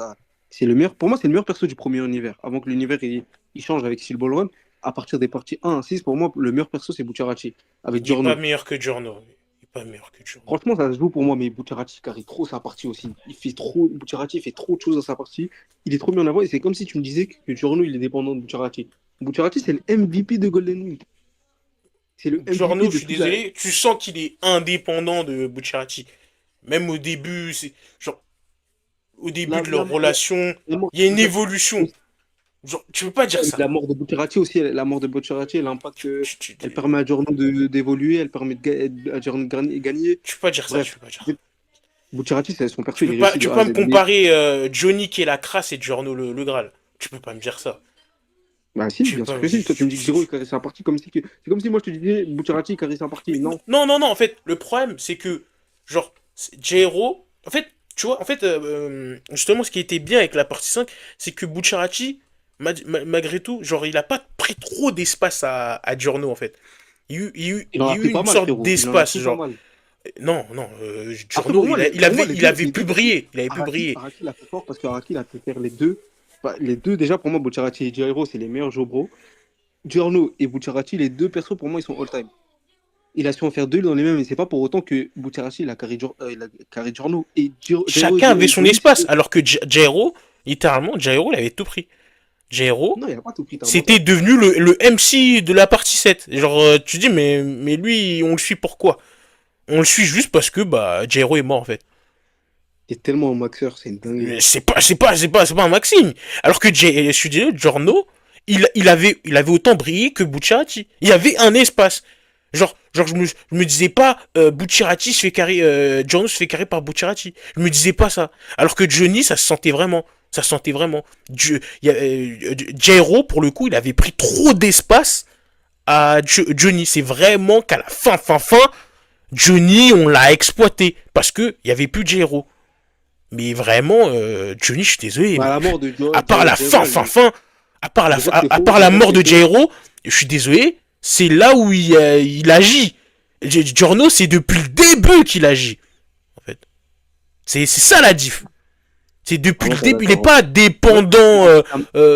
Speaker 3: c'est le meilleur, pour moi, c'est le meilleur perso du premier univers. Avant que l'univers, il change avec Steel Ball Run, à partir des parties 1 à 6, pour moi, le meilleur perso, c'est Bucciarati, avec
Speaker 4: il est pas
Speaker 3: Giorno.
Speaker 4: meilleur que Giorno. Il est pas meilleur que Giorno.
Speaker 3: Franchement, ça se joue pour moi, mais Bucciarati carry trop sa partie aussi. Bucciarati fait trop de choses dans sa partie. Il est trop bien en avant, et c'est comme si tu me disais que Giorno, il est dépendant de Bucciarati. Bucciarati, c'est le MVP de Golden Wing. C'est le MVP
Speaker 4: Giorno, je
Speaker 3: de
Speaker 4: suis
Speaker 3: toute la.
Speaker 4: désolé. Tu sens qu'il est indépendant de Bucciarati. Même au début, c'est genre au début
Speaker 3: La,
Speaker 4: de
Speaker 3: la,
Speaker 4: leur relation,
Speaker 3: la mort,
Speaker 4: il y a une évolution. Genre, tu peux pas dire ça.
Speaker 3: la mort de Bucciarati aussi, la mort de Bucciarati, elle impacte, elle permet à Giorno d'évoluer, elle permet à Giorno de gagner.
Speaker 4: Tu peux pas dire ça, tu
Speaker 3: Bref,
Speaker 4: peux pas dire ça.
Speaker 3: Bucciarati, son perso, il est réussi
Speaker 4: Tu
Speaker 3: de
Speaker 4: peux
Speaker 3: A à
Speaker 4: pas
Speaker 3: Z.
Speaker 4: me comparer Johnny qui est la crasse et Giorno le Graal. Tu peux pas me dire ça.
Speaker 3: Bah si,
Speaker 4: Tu peux
Speaker 3: bien
Speaker 4: pas
Speaker 3: sûr
Speaker 4: me
Speaker 3: que si. Toi, tu me dis que Giro,
Speaker 4: dire.
Speaker 3: il carré sa partie comme si, c'est comme si moi je te disais Bucciarati, il carré sa partie.
Speaker 4: Mais
Speaker 3: Non.
Speaker 4: non, non, non, en fait, le problème, c'est que, genre, Jairo, en fait, tu vois, en fait, justement, ce qui était bien avec la partie 5, c'est que Bucciarati, malgré tout, genre, il a pas pris trop d'espace à Giorno, en fait.
Speaker 3: Il
Speaker 4: Il
Speaker 3: en
Speaker 4: y
Speaker 3: a
Speaker 4: a eu
Speaker 3: pris pas
Speaker 4: une
Speaker 3: mal,
Speaker 4: sorte
Speaker 3: frérot. Il en a
Speaker 4: d'espace,
Speaker 3: pris pas
Speaker 4: genre.
Speaker 3: mal.
Speaker 4: Non, non,
Speaker 3: Après,
Speaker 4: Giorno,
Speaker 3: pour moi,
Speaker 4: il avait
Speaker 3: les
Speaker 4: pu
Speaker 3: deux persos,
Speaker 4: briller, il avait pu briller.
Speaker 3: Araki l'a fait fort parce qu'Araki, il a fait faire les deux. Bah, les deux, déjà, pour moi, Bucciarati et Jairo, c'est les meilleurs Jobro. Giorno et Bucciarati, les deux persos, pour moi, ils sont all-time. Il a su en faire deux dans les mêmes, mais c'est pas pour autant que Bucciarati, il a carré Giorno. Et Jairo
Speaker 4: Chacun avait
Speaker 3: et
Speaker 4: son
Speaker 3: Johnny,
Speaker 4: espace, alors que Jairo, littéralement, Jairo, il avait tout pris. Jairo,
Speaker 3: non, il a pas tout pris, t'as un
Speaker 4: c'était
Speaker 3: menteur.
Speaker 4: devenu le MC de la partie 7. Genre, tu dis, mais lui, on le suit pourquoi? On le suit juste parce que, bah, Jairo est mort, en fait.
Speaker 3: Il est tellement un maxeur, c'est une dinguerie.
Speaker 4: Mais c'est pas un Maxime. Alors que je suis désolé, Giorno, il avait autant brillé que Bucciarati. Il y avait un espace. Genre je me disais pas, Bucciarati se fait carrer, Giorno se fait carrer par Bucciarati. Je me disais pas ça. Alors que Johnny, ça se sentait vraiment. Ça se sentait vraiment. Jairo, pour le coup, il avait pris trop d'espace à Johnny. C'est vraiment qu'à la fin, Johnny, on l'a exploité. Parce que il y avait plus Jairo. Mais vraiment, Johnny, je suis désolé,
Speaker 3: Bah,
Speaker 4: mais
Speaker 3: la mort de
Speaker 4: à part la
Speaker 3: Jairo,
Speaker 4: fin,
Speaker 3: déjà que c'est
Speaker 4: à
Speaker 3: faux.
Speaker 4: part la mort de Jairo, je suis désolé, c'est là où il agit. Giorno, c'est depuis le début qu'il agit, en fait. C'est ça la diff. C'est depuis
Speaker 3: Vraiment
Speaker 4: le
Speaker 3: pas
Speaker 4: début, il n'est
Speaker 3: d'accord,
Speaker 4: pas
Speaker 3: hein. Moi,
Speaker 4: dépendant.
Speaker 3: la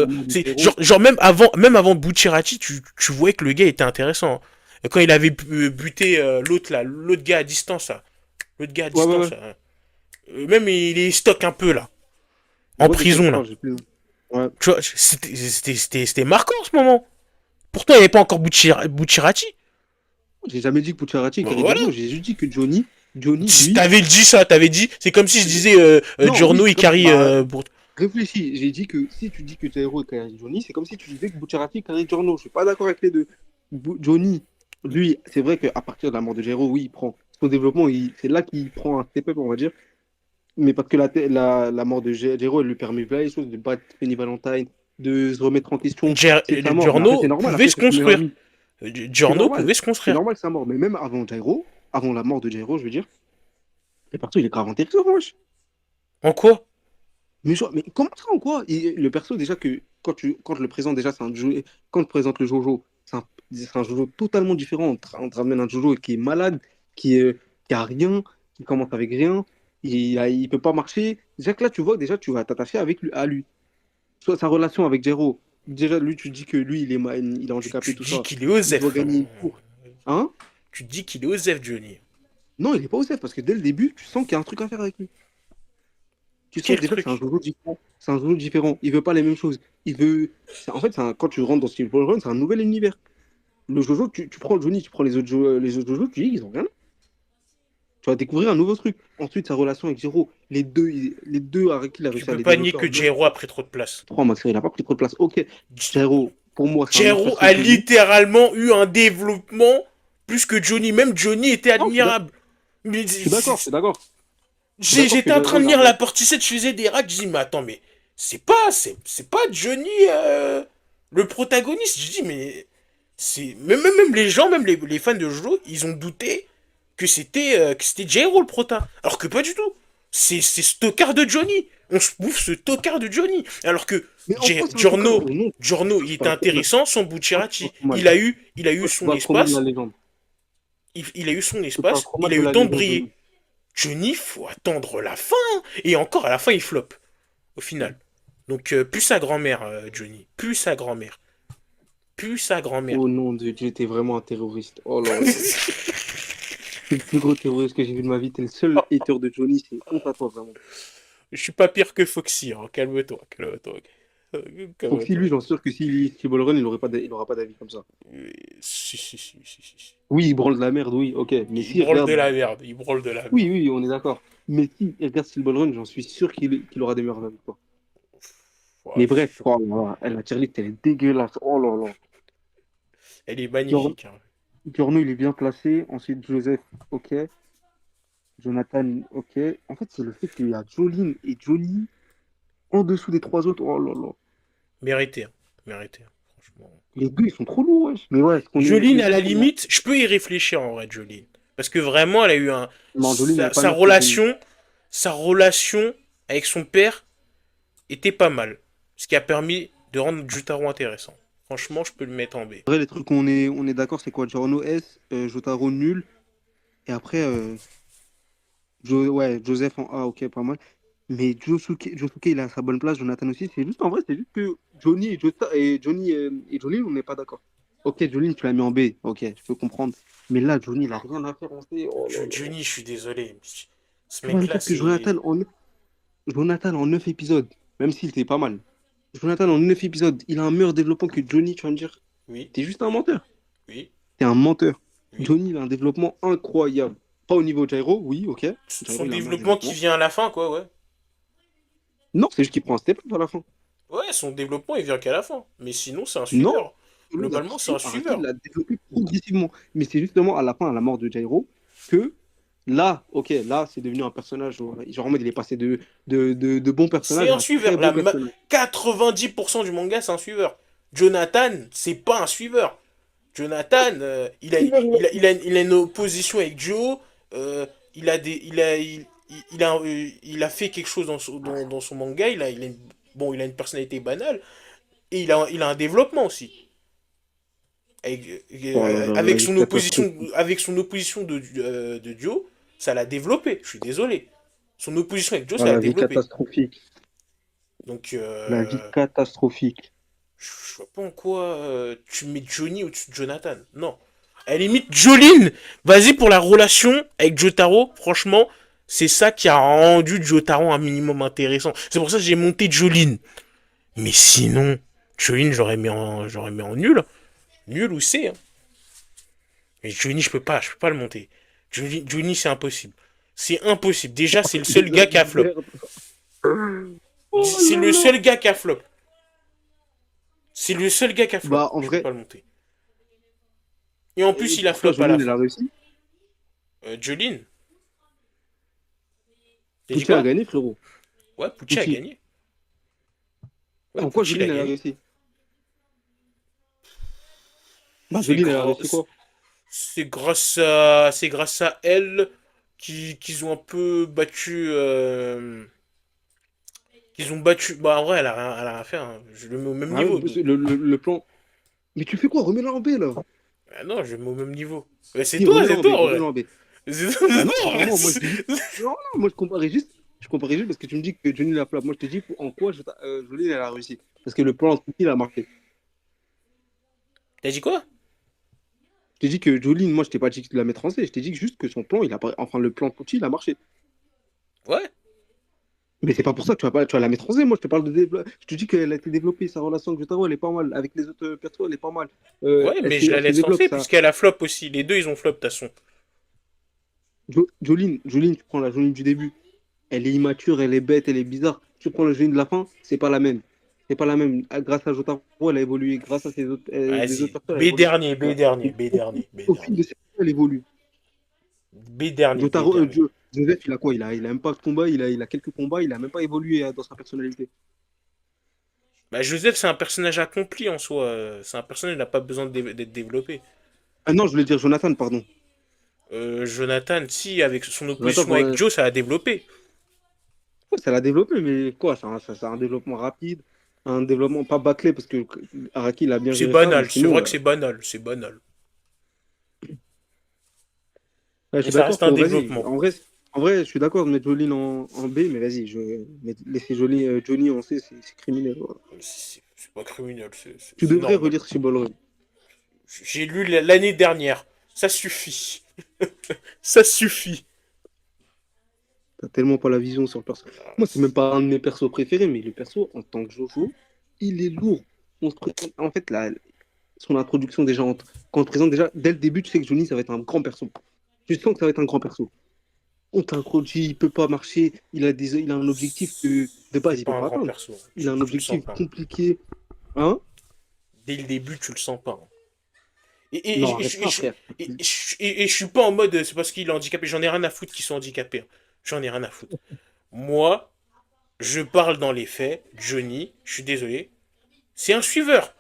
Speaker 3: mort de
Speaker 4: C'est
Speaker 3: Jairo,
Speaker 4: genre même avant Bucciarati, tu voyais que le gars était intéressant. Et quand il avait buté l'autre là, l'autre gars à distance là, l'autre gars à
Speaker 3: ouais, ouais,
Speaker 4: distance,
Speaker 3: ouais.
Speaker 4: là, même il est stock un peu là,
Speaker 3: Je
Speaker 4: en
Speaker 3: vois de quel tu
Speaker 4: prison là.
Speaker 3: parles, j'ai plus. Ouais.
Speaker 4: Tu vois, c'était marquant en ce moment. Pourtant, il n'y avait pas encore Bucciarati.
Speaker 3: J'ai jamais dit que Bucciarati est
Speaker 4: Bah,
Speaker 3: carré
Speaker 4: voilà.
Speaker 3: Giorno, j'ai juste dit que Johnny,
Speaker 4: Si
Speaker 3: lui.
Speaker 4: t'avais dit ça, t'avais dit. C'est comme si je disais
Speaker 3: Non, oui,
Speaker 4: Giorno,
Speaker 3: c'est
Speaker 4: il
Speaker 3: comme.
Speaker 4: carry.
Speaker 3: Bah, réfléchis, j'ai dit que si tu dis que Jairo est carré Johnny, c'est comme si tu disais que Bucciarati est carré Giorno. Je suis pas d'accord avec les deux. Johnny, lui, c'est vrai qu'à partir de la mort de Jairo, oui, il prend son développement, c'est là qu'il prend un step-up, on va dire. Mais parce que la mort de Jero, elle lui permet plein de choses, de battre Penny Valentine, de se remettre en question. C'est sa mort. Mais après,
Speaker 4: Giorno
Speaker 3: c'est normal.
Speaker 4: pouvait
Speaker 3: Après,
Speaker 4: se
Speaker 3: c'est son meilleur
Speaker 4: construire.
Speaker 3: ami. C'est
Speaker 4: Giorno
Speaker 3: normal.
Speaker 4: pouvait se
Speaker 3: C'est
Speaker 4: construire.
Speaker 3: normal, sa mort. Mais même avant Jairo, avant la mort de Jairo, je veux dire, le perso, il est grave intéressant, wesh.
Speaker 4: En quoi?
Speaker 3: Mais comment ça, en quoi? Le perso, déjà, que quand je le présente, déjà, c'est un Jojo. Quand je présente le Jojo, c'est un Jojo totalement différent. On te ramène un Jojo qui est malade, qui a rien, qui commence avec rien. Il peut pas marcher. Déjà que là, tu vois, déjà, tu vas t'attacher à lui. Soit sa relation avec Jero. Déjà, lui, tu dis que lui, il est handicapé,
Speaker 4: Tu
Speaker 3: tout
Speaker 4: dis
Speaker 3: ça.
Speaker 4: qu'il est
Speaker 3: Il doit
Speaker 4: Osef.
Speaker 3: gagner une course. Hein?
Speaker 4: Tu dis qu'il est Osef, Johnny.
Speaker 3: Non, il est pas Osef, parce que dès le début, tu sens qu'il y a un truc à faire avec lui. Tu sens
Speaker 4: Quel
Speaker 3: déjà que c'est un
Speaker 4: truc?
Speaker 3: Jojo différent. C'est un Jojo différent. Il veut pas les mêmes choses. Il veut. En fait, quand tu rentres dans Steel Ball Run, c'est un nouvel univers. Le Jojo, tu prends Johnny, tu prends les autres Jojo, tu dis, ils ont rien. Tu vas découvrir un nouveau truc. Ensuite, sa relation avec Jero. Les deux avec qui il a
Speaker 4: Tu
Speaker 3: réussi à
Speaker 4: peux
Speaker 3: les
Speaker 4: pas nier
Speaker 3: développer
Speaker 4: que
Speaker 3: en deux.
Speaker 4: Jero a pris trop de place.
Speaker 3: Trois, Max, il a pas pris trop de place. Ok, Jero, pour moi, c'est un meilleur
Speaker 4: Jero
Speaker 3: perso
Speaker 4: a
Speaker 3: que Johnny.
Speaker 4: littéralement eu un développement plus que Johnny. Même Johnny était
Speaker 3: Non,
Speaker 4: admirable. Mais
Speaker 3: je suis d'accord, je suis d'accord. Je suis d'accord que
Speaker 4: j'étais en
Speaker 3: Jero,
Speaker 4: train de
Speaker 3: il a.
Speaker 4: lire la partie 7, je faisais des racks, je dis mais attends, mais c'est pas Johnny le protagoniste. Je dis mais c'est même les gens, même les fans de Jojo, ils ont douté que c'était J-Ro le prota. Alors que pas du tout. C'est ce tocard de Johnny. On se bouffe ce tocard de Johnny. Alors que
Speaker 3: Mais en quoi c'est un tocard?
Speaker 4: Giorno,
Speaker 3: Oh non,
Speaker 4: Giorno, il
Speaker 3: c'est
Speaker 4: était
Speaker 3: un peu
Speaker 4: intéressant sans
Speaker 3: toi, tu
Speaker 4: Bucciarati.
Speaker 3: parles trop mal.
Speaker 4: Il a eu
Speaker 3: Toi, tu
Speaker 4: son
Speaker 3: parles trop mal de la
Speaker 4: espace.
Speaker 3: légende.
Speaker 4: Il a eu son
Speaker 3: Tu parles
Speaker 4: espace.
Speaker 3: trop
Speaker 4: Il
Speaker 3: mal
Speaker 4: a
Speaker 3: de
Speaker 4: eu le
Speaker 3: la
Speaker 4: temps de
Speaker 3: légende,
Speaker 4: briller.
Speaker 3: Johnny.
Speaker 4: Johnny, faut attendre la fin. Et encore, à la fin, il flop. Au final. Donc, plus sa grand-mère, Johnny. Plus sa grand-mère. Plus sa grand-mère.
Speaker 3: Oh non, Dieu, t'es vraiment un terroriste. Oh là là. T'es le plus gros terroriste que j'ai vu de ma vie. T'es le seul hater de Johnny. C'est honte à toi, vraiment.
Speaker 4: Je suis pas pire que Foxy, hein. Calme-toi, calme-toi.
Speaker 3: Foxy,
Speaker 4: Calme-toi.
Speaker 3: lui, j'en suis sûr que s'il lit Steve Run, il aura pas d'avis comme ça.
Speaker 4: Si, si, si, si, si, si.
Speaker 3: Oui, il branle de la merde, oui, ok. Mais
Speaker 4: Il
Speaker 3: s'il
Speaker 4: brûle de
Speaker 3: regarde.
Speaker 4: la merde, il brûle de la
Speaker 3: Oui,
Speaker 4: merde.
Speaker 3: oui, on est d'accord. Mais s'il regarde Steel Ball Run, j'en suis sûr qu'il aura des meilleurs avis, quoi.
Speaker 4: Ouais,
Speaker 3: Mais bref, oh là là, la tier-list, elle est dégueulasse. Oh là là.
Speaker 4: elle est
Speaker 3: Gior-
Speaker 4: magnifique, hein.
Speaker 3: Giorno, il est bien placé. Ensuite, Joseph, ok. Jonathan, ok. En fait, c'est le fait qu'il y a Jolene et Johnny en dessous des trois autres. Oh là là.
Speaker 4: Mérité, hein. Mérité, hein, franchement.
Speaker 3: Les deux, ils sont trop lourds, wesh. Mais ouais,
Speaker 4: Jolene,
Speaker 3: est-ce
Speaker 4: à la
Speaker 3: qu'on commence?
Speaker 4: limite, je peux y réfléchir en vrai, Jolene. Parce que vraiment, elle a eu un.
Speaker 3: Non, Jolene, elle est pas
Speaker 4: Sa
Speaker 3: meilleure que Johnny.
Speaker 4: relation avec son père était pas mal. Ce qui a permis de rendre Jutaro intéressant. Franchement, je peux le mettre en B.
Speaker 3: En vrai, les trucs, on est d'accord, c'est quoi? Giorno S, Jotaro nul. Et après, ouais, Joseph en A, ok, pas mal. Mais Josuke, il a sa bonne place, Jonathan aussi. C'est juste, en vrai, c'est juste que Johnny et Jolene, on n'est pas d'accord. Ok, Jolene, tu l'as mis en B, ok, je peux comprendre. Mais là, Johnny, il a rien à faire en C. Oh là là.
Speaker 4: Johnny, je suis désolé. Ce
Speaker 3: Tu vas me
Speaker 4: mec-là,
Speaker 3: dire que
Speaker 4: c'est.
Speaker 3: Jonathan en 9 épisodes, même s'il était pas mal. Jonathan en 9 épisodes, il a un meilleur développement que Johnny, tu vas me dire.
Speaker 4: Oui,
Speaker 3: T'es juste un menteur.
Speaker 4: oui,
Speaker 3: T'es un menteur.
Speaker 4: oui.
Speaker 3: Johnny, il a un développement incroyable. Pas au niveau de Jairo, oui, ok. Jairo,
Speaker 4: Son
Speaker 3: il a un meilleur
Speaker 4: développement qui
Speaker 3: développement.
Speaker 4: vient à la fin, quoi, ouais.
Speaker 3: Non, c'est juste qu'il prend un step à la fin.
Speaker 4: Ouais, son développement, il vient qu'à la fin. Mais sinon, c'est un
Speaker 3: Non,
Speaker 4: suiveur. Globalement, c'est un
Speaker 3: Araki
Speaker 4: suiveur.
Speaker 3: l'a développé progressivement. Mais c'est justement à la fin, à la mort de Jairo, que là, ok, là, c'est devenu un personnage. Genre, en mode, il est passé de bon
Speaker 4: C'est
Speaker 3: personnage
Speaker 4: un
Speaker 3: à très
Speaker 4: suiveur.
Speaker 3: bon personnage.
Speaker 4: 90% du manga, c'est un suiveur. Jonathan, c'est pas un suiveur. Jonathan, il a une opposition avec Joe. Il a des, il a fait quelque chose dans son manga. Bon, il a une personnalité banale. Et il a un développement aussi. Avec,
Speaker 3: Oh là là, la vie catastrophique.
Speaker 4: avec son opposition de Joe, ça l'a développé. Je suis désolé. Son opposition avec Joe,
Speaker 3: Oh,
Speaker 4: ça l'a
Speaker 3: la vie
Speaker 4: développé.
Speaker 3: catastrophique.
Speaker 4: Donc,
Speaker 3: La vie catastrophique.
Speaker 4: je vois pas en quoi tu mets Johnny au-dessus de Jonathan. Non. À la limite, Jolene, vas-y pour la relation avec Jotaro. Franchement, c'est ça qui a rendu Jotaro un minimum intéressant. C'est pour ça que j'ai monté Jolene. Mais sinon, Jolene, j'aurais mis en nul. Nul ou C. Hein. Mais Johnny, je peux pas le monter. Johnny, c'est impossible. C'est impossible. Déjà, c'est le seul gars qui a flop.
Speaker 3: Merde. Oh
Speaker 4: C'est
Speaker 3: là
Speaker 4: le
Speaker 3: là.
Speaker 4: seul gars qui a flop. C'est le seul gars qui a flop.
Speaker 3: Bah, en
Speaker 4: Je peux
Speaker 3: vrai,
Speaker 4: pas le monter. Et en plus, il a
Speaker 3: pour toi,
Speaker 4: flop à la
Speaker 3: Jolene, elle a
Speaker 4: fin.
Speaker 3: réussi.
Speaker 4: Jolene, T'as dit
Speaker 3: Pucci a
Speaker 4: quoi?
Speaker 3: gagné, frérot.
Speaker 4: Ouais, Pucci a
Speaker 3: Pucci.
Speaker 4: gagné. Ouais,
Speaker 3: En quoi
Speaker 4: Pucci, il a
Speaker 3: Joline, elle a
Speaker 4: gagné.
Speaker 3: réussi? Bah,
Speaker 4: C'est
Speaker 3: Joline, elle a
Speaker 4: gra-
Speaker 3: réussi quoi?
Speaker 4: c'est grâce à elle qu'ils ont un peu battu. Qu'ils ont battu. Bah, en vrai, elle a rien fait, hein. Je le mets au même
Speaker 3: Ah ouais,
Speaker 4: niveau. Donc.
Speaker 3: le plan. Mais tu fais quoi? Remets-la en B, là.
Speaker 4: Ah non, je le mets au même niveau. Mais
Speaker 3: Si, remets-la
Speaker 4: c'est
Speaker 3: en B,
Speaker 4: toi, en vrai.
Speaker 3: remets-la en B.
Speaker 4: C'est
Speaker 3: Bah
Speaker 4: c'est
Speaker 3: non,
Speaker 4: toi,
Speaker 3: pas
Speaker 4: en vrai.
Speaker 3: vraiment. Moi, je te dis. Non, non, moi, je comparais juste parce que tu me dis que Johnny la flop. Moi, je te dis en quoi Johnny, elle a réussi. Parce que le plan, il a marché.
Speaker 4: T'as dit quoi?
Speaker 3: Je t'ai dit que Jolene, moi, je t'ai pas dit de la mettre en C. Je t'ai dit juste que son plan, il a pas. Enfin, le plan Pucci, il a marché.
Speaker 4: Ouais.
Speaker 3: Mais c'est pas pour ça que tu vas la mettre en Z. Moi, je te parle de développement. Je te dis qu'elle a été développée. Sa relation avec Jotaro, elle est pas mal. Avec les autres persos, elle est pas mal.
Speaker 4: Ouais, mais je la
Speaker 3: Elle se
Speaker 4: laisse en
Speaker 3: développe.
Speaker 4: fait,
Speaker 3: Ça.
Speaker 4: puisqu'elle a flop aussi. Les deux, ils ont flop, de toute façon.
Speaker 3: Jolene, tu prends la Jolene du début. Elle est immature, elle est bête, elle est bizarre. Tu prends la Jolene de la fin, c'est pas la même. C'est pas la même. Ah, grâce à Jotaro, elle a évolué. Grâce à les autres
Speaker 4: Vas-y.
Speaker 3: personnes, elle a
Speaker 4: B
Speaker 3: évolué.
Speaker 4: dernier, B dernier, B dernier, B
Speaker 3: Au fil de
Speaker 4: dernier.
Speaker 3: ses elle évolue.
Speaker 4: B dernier, B
Speaker 3: Jotaro,
Speaker 4: dernier.
Speaker 3: Joseph, il a quoi? Il a même pas de combat. Il a quelques combats. Il a même pas évolué dans sa personnalité.
Speaker 4: Bah, Joseph, c'est un personnage accompli en soi. C'est un personnage qui n'a pas besoin d'être développé.
Speaker 3: Ah non, je voulais dire Jonathan, pardon.
Speaker 4: Jonathan, si, avec son
Speaker 3: Jonathan,
Speaker 4: opposition avec Joe, ça a développé.
Speaker 3: ouais, ça l'a développé, mais quoi? C'est un développement rapide, un développement pas bâclé, parce que Araki, il a bien
Speaker 4: C'est
Speaker 3: géré ça, mais
Speaker 4: banal, c'est
Speaker 3: sinon,
Speaker 4: vrai que c'est banal, c'est banal.
Speaker 3: ouais, je
Speaker 4: Mais
Speaker 3: suis
Speaker 4: ça
Speaker 3: d'accord,
Speaker 4: reste un
Speaker 3: frérot, vas-y.
Speaker 4: développement.
Speaker 3: En vrai, je suis d'accord de mettre Joline en B, mais vas-y, laisser Johnny en C, c'est criminel. Voilà.
Speaker 4: C'est pas criminel,
Speaker 3: Tu
Speaker 4: c'est
Speaker 3: devrais
Speaker 4: normal.
Speaker 3: relire Chibolry.
Speaker 4: J'ai lu l'année dernière. Ça suffit. Ça suffit.
Speaker 3: T'as tellement pas la vision sur le perso. Moi, c'est même pas un de mes persos préférés, mais le perso, en tant que Jojo, il est lourd. En fait, son introduction, déjà, quand on te présente déjà, dès le début, tu sais que Johnny, ça va être un grand perso. Tu sens que ça va être un grand perso. On t'introduit, il peut pas marcher, il a un objectif que de base,
Speaker 4: C'est
Speaker 3: il
Speaker 4: pas
Speaker 3: peut
Speaker 4: un
Speaker 3: pas
Speaker 4: grand
Speaker 3: atteindre.
Speaker 4: perso.
Speaker 3: Il a un
Speaker 4: Tu le sens
Speaker 3: objectif
Speaker 4: pas.
Speaker 3: compliqué. Hein?
Speaker 4: Dès le début, tu le sens pas.
Speaker 3: Non, arrête pas, frère.
Speaker 4: Et je suis pas en mode c'est parce qu'il est handicapé. J'en ai rien à foutre qu'ils sont handicapés, hein. J'en ai rien à foutre. Moi, je parle dans les faits. Johnny, je suis désolé, c'est un suiveur.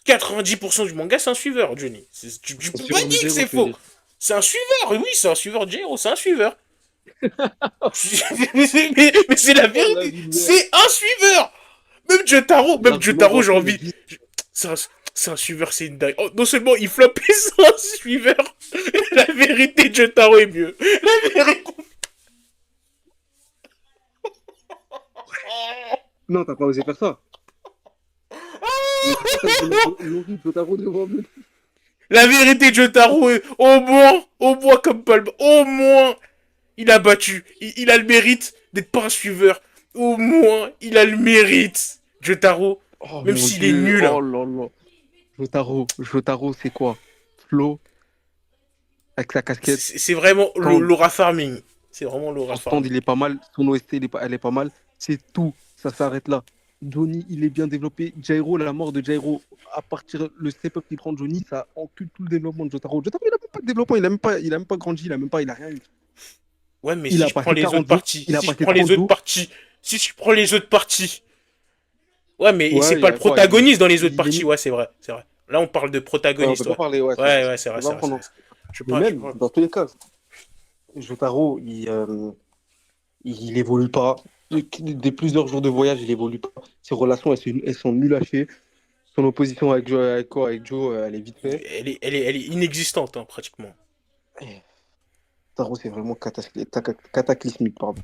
Speaker 4: 90% du manga, c'est un suiveur, Johnny. Tu
Speaker 3: C'est
Speaker 4: peux pas
Speaker 3: sûr, de
Speaker 4: dire que
Speaker 3: Jero,
Speaker 4: c'est
Speaker 3: tu veux
Speaker 4: faux.
Speaker 3: dire.
Speaker 4: C'est un suiveur, oui, c'est un suiveur de Jero, c'est un suiveur. Mais c'est la
Speaker 3: Oh, la
Speaker 4: vérité,
Speaker 3: misère.
Speaker 4: c'est un suiveur. Même
Speaker 3: L'argument
Speaker 4: Jotaro, j'ai
Speaker 3: d'Antoine est
Speaker 4: envie.
Speaker 3: vite.
Speaker 4: C'est un, c'est un suiveur, c'est une dingue. Oh, non seulement il floppe, et c'est un suiveur. La vérité, Jotaro est mieux. La vérité.
Speaker 3: Non, t'as pas osé faire ça. Mais c'est pour ça que je vais mettre Lori Jotaro devant lui.
Speaker 4: La vérité, Jotaro est au moins comme Palme. Au moins, il a battu. Il a le mérite d'être pas un suiveur. Au moins, il a le mérite. Jotaro,
Speaker 3: Oh
Speaker 4: même
Speaker 3: mon
Speaker 4: s'il est
Speaker 3: dieu,
Speaker 4: nul,
Speaker 3: oh
Speaker 4: hein.
Speaker 3: là là. Jotaro, c'est quoi? Flo, avec sa casquette.
Speaker 4: C'est vraiment
Speaker 3: Stand,
Speaker 4: l'aura farming. C'est vraiment l'aura
Speaker 3: son stand,
Speaker 4: farming.
Speaker 3: il est pas mal. Son OST, elle est pas mal. C'est tout. Ça s'arrête là. Johnny, il est bien développé. Jairo, la mort de Jairo, à partir le step-up qu'il prend de Johnny, ça encule tout le développement de Jotaro. Jotaro, il a même pas de développement, il a même pas grandi, il a rien eu.
Speaker 4: Ouais, mais
Speaker 3: Il
Speaker 4: si
Speaker 3: a
Speaker 4: je prends
Speaker 3: passé
Speaker 4: les autres
Speaker 3: 40 jours,
Speaker 4: parties,
Speaker 3: il a
Speaker 4: si je
Speaker 3: passé
Speaker 4: prends les
Speaker 3: 30
Speaker 4: autres
Speaker 3: jours.
Speaker 4: parties, si je prends les autres parties. Ouais, mais c'est
Speaker 3: Ouais, il
Speaker 4: pas
Speaker 3: y
Speaker 4: le
Speaker 3: a quoi?
Speaker 4: protagoniste dans les autres
Speaker 3: Il est
Speaker 4: parties.
Speaker 3: mis.
Speaker 4: Ouais, c'est vrai, c'est vrai. Là, on parle de
Speaker 3: Ouais, on peut
Speaker 4: protagoniste,
Speaker 3: pas
Speaker 4: ouais.
Speaker 3: parler, ouais, c'est vrai.
Speaker 4: Ouais, ouais, c'est
Speaker 3: On
Speaker 4: vrai,
Speaker 3: peut
Speaker 4: c'est
Speaker 3: pas
Speaker 4: vrai, c'est
Speaker 3: prendre.
Speaker 4: vrai. Je sais
Speaker 3: Mais
Speaker 4: pas, je sais
Speaker 3: même,
Speaker 4: pas.
Speaker 3: dans tous les cas, Jotaro, il évolue pas. Des plusieurs jours de voyage, il évolue pas. Ses relations, elles sont nulles à chier. Son opposition avec Joe, avec Joe, elle est vite faite.
Speaker 4: Elle est inexistante, hein, pratiquement.
Speaker 3: Eh, Jotaro, c'est vraiment cataclysmique, pardon.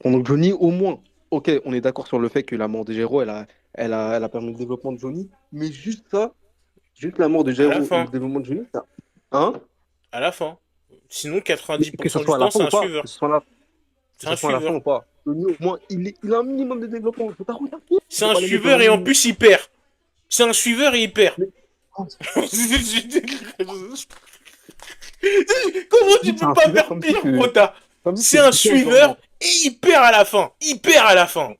Speaker 3: Donc Johnny, au moins, ok, on est d'accord sur le fait que la mort de Jero, elle a permis le développement de Johnny, mais juste ça, juste la mort de
Speaker 4: À la
Speaker 3: Jero et le
Speaker 4: fin,
Speaker 3: développement de Johnny, ça. Hein?
Speaker 4: à la fin. Sinon,
Speaker 3: Que ce
Speaker 4: 90% du
Speaker 3: soit à la
Speaker 4: temps,
Speaker 3: fin
Speaker 4: c'est
Speaker 3: ou
Speaker 4: un
Speaker 3: pas,
Speaker 4: suiveur.
Speaker 3: que
Speaker 4: C'est
Speaker 3: ce
Speaker 4: un
Speaker 3: soit à la fin
Speaker 4: suiveur.
Speaker 3: ou pas. Johnny, au moins, il a un minimum de développement. Jotaro, il
Speaker 4: C'est
Speaker 3: faut
Speaker 4: un
Speaker 3: pas les mettre dans la
Speaker 4: suiveur et en
Speaker 3: même.
Speaker 4: plus, il perd. C'est un suiveur et il perd.
Speaker 3: Mais- oh,
Speaker 4: Comment
Speaker 3: tu dis
Speaker 4: tu
Speaker 3: que c'est
Speaker 4: peux
Speaker 3: un
Speaker 4: pas
Speaker 3: suiveur
Speaker 4: faire pire, Prota?
Speaker 3: comme si
Speaker 4: C'est
Speaker 3: c'est
Speaker 4: un
Speaker 3: Putain
Speaker 4: suiveur
Speaker 3: Jordan.
Speaker 4: et il perd à la fin. Il perd à la fin.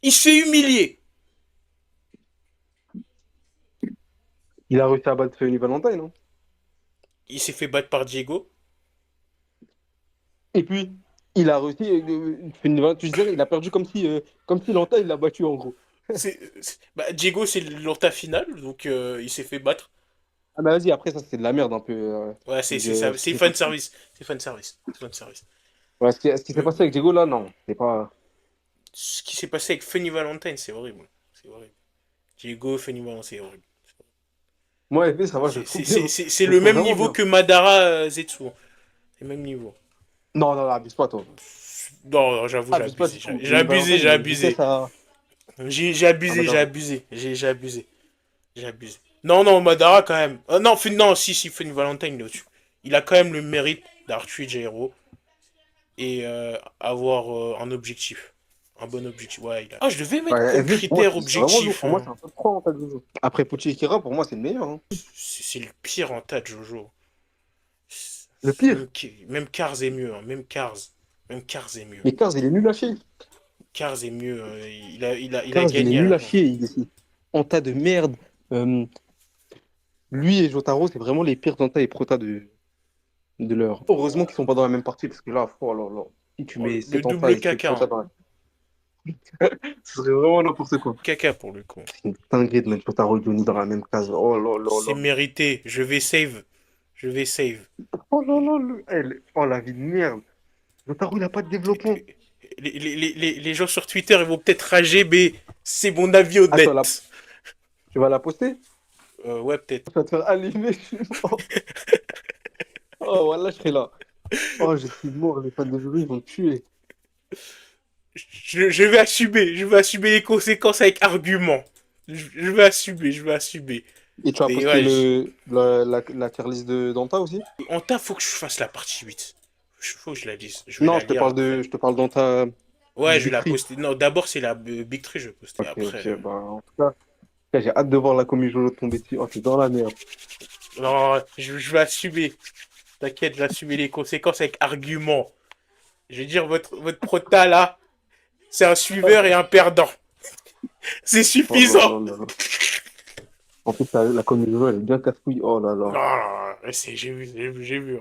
Speaker 4: Il se fait humilier.
Speaker 3: Il a réussi à battre Fanny Valentine, non?
Speaker 4: Il s'est fait battre par Diego.
Speaker 3: Et puis, il a réussi, tu disais, il a perdu comme si Lanta, il l'a battu, en gros.
Speaker 4: Bah, Diego, c'est l'orta finale, donc il s'est fait battre.
Speaker 3: Ah, bah vas-y, après, ça, c'est de la merde, un peu.
Speaker 4: Ouais,
Speaker 3: Ce
Speaker 4: c'est
Speaker 3: qui
Speaker 4: fan service. C'est fan service. C'est fan service.
Speaker 3: ouais, ce qui s'est
Speaker 4: Mais
Speaker 3: passé avec Diego, là, non. C'est pas.
Speaker 4: ce qui s'est passé avec Funny Valentine, c'est horrible. C'est horrible. Diego, Funny Valentine, c'est horrible.
Speaker 3: Moi, FB, ça va, je le trouve bien.
Speaker 4: C'est
Speaker 3: Je le
Speaker 4: le
Speaker 3: trouve
Speaker 4: même
Speaker 3: vraiment
Speaker 4: niveau
Speaker 3: bien.
Speaker 4: que Madara Zetsu. C'est le même niveau.
Speaker 3: Non, non, non, abuse pas, toi.
Speaker 4: Non, j'avoue, j'ai
Speaker 3: Abuse pas
Speaker 4: abusé.
Speaker 3: du tout.
Speaker 4: J'ai
Speaker 3: Funny
Speaker 4: abusé,
Speaker 3: Valentine,
Speaker 4: j'ai
Speaker 3: il met une
Speaker 4: abusé.
Speaker 3: vitesse
Speaker 4: J'ai
Speaker 3: à
Speaker 4: abusé, j'ai
Speaker 3: Madara.
Speaker 4: abusé. J'ai abusé. J'ai abusé. Non, non, Madara quand même. Non, non, si, Funny Valentine, il est au-dessus. Il a quand même le mérite d'avoir tué Jairo et avoir un objectif. Un bon objectif. Ouais, il a... Ah, je devais mettre
Speaker 3: Ouais,
Speaker 4: comme
Speaker 3: FB, pour moi,
Speaker 4: critère
Speaker 3: c'est vraiment lourd.
Speaker 4: objectif,
Speaker 3: Pour moi,
Speaker 4: hein.
Speaker 3: c'est un peu trop en tas de Jojo. Après Pucci et Kira, pour moi, c'est le meilleur, hein.
Speaker 4: C'est le pire en tas de Jojo.
Speaker 3: Le pire.
Speaker 4: Même Cars est mieux, hein. Même Cars est mieux.
Speaker 3: Mais Kars, il est nul à chier.
Speaker 4: Cars est mieux. Il a
Speaker 3: Kars, il est
Speaker 4: gagné à
Speaker 3: nul
Speaker 4: la
Speaker 3: à
Speaker 4: fin.
Speaker 3: chier. Il est en tas de merde. Euh, Lui et Jotaro, c'est vraiment les pires Danta et Prota de l'heure. Heureusement qu'ils sont pas dans la même partie, parce que là, oh là là, si tu
Speaker 4: Oh,
Speaker 3: mets
Speaker 4: le
Speaker 3: 7 Danta
Speaker 4: double
Speaker 3: et 7
Speaker 4: caca,
Speaker 3: Prota
Speaker 4: hein.
Speaker 3: dans la... Ce serait vraiment n'importe quoi.
Speaker 4: Caca pour le coup.
Speaker 3: C'est une dinguerie de mettre Jotaro et Johnny dans la même case. Oh là là
Speaker 4: C'est
Speaker 3: là.
Speaker 4: mérité. Je vais save. Je vais save.
Speaker 3: Oh là là, oh la vie de merde. Jotaro, il a pas de développement.
Speaker 4: Les gens sur Twitter, ils vont peut-être rager, mais c'est mon avis
Speaker 3: Attends,
Speaker 4: honnête.
Speaker 3: tu vas la poster?
Speaker 4: Ouais, peut-être.
Speaker 3: Tu vas te faire allumer. Oh, voilà, je serai là. Oh, je suis mort, les fans de Jojo, ils vont me tuer.
Speaker 4: Je vais assumer. Je vais assumer les conséquences avec argument. Je vais assumer. Je vais assumer.
Speaker 3: Et tu vas
Speaker 4: Mais
Speaker 3: poster
Speaker 4: ouais,
Speaker 3: la tier list de Danta aussi?
Speaker 4: en tas, faut que je fasse la partie 8. Faut que je la lise. Je vais
Speaker 3: Non,
Speaker 4: la lire après.
Speaker 3: je te parle Danta
Speaker 4: Ouais, je vais
Speaker 3: Big
Speaker 4: la
Speaker 3: Tree.
Speaker 4: poster. Non, d'abord, c'est la Big Tree, je vais poster.
Speaker 3: Ok,
Speaker 4: Après.
Speaker 3: ok, bah, en tout cas, j'ai hâte de voir la commu Jojo tomber dessus. Oh, c'est dans la merde.
Speaker 4: Non, je vais assumer. T'inquiète, je vais assumer les conséquences avec argument. Je vais dire, votre prota là, c'est un suiveur et un perdant. C'est
Speaker 3: Oh là
Speaker 4: suffisant.
Speaker 3: là là là. En plus, la commu Jojo, elle est bien casse-couille. Oh là là.
Speaker 4: Non, non, non, j'ai vu, j'ai vu, j'ai vu.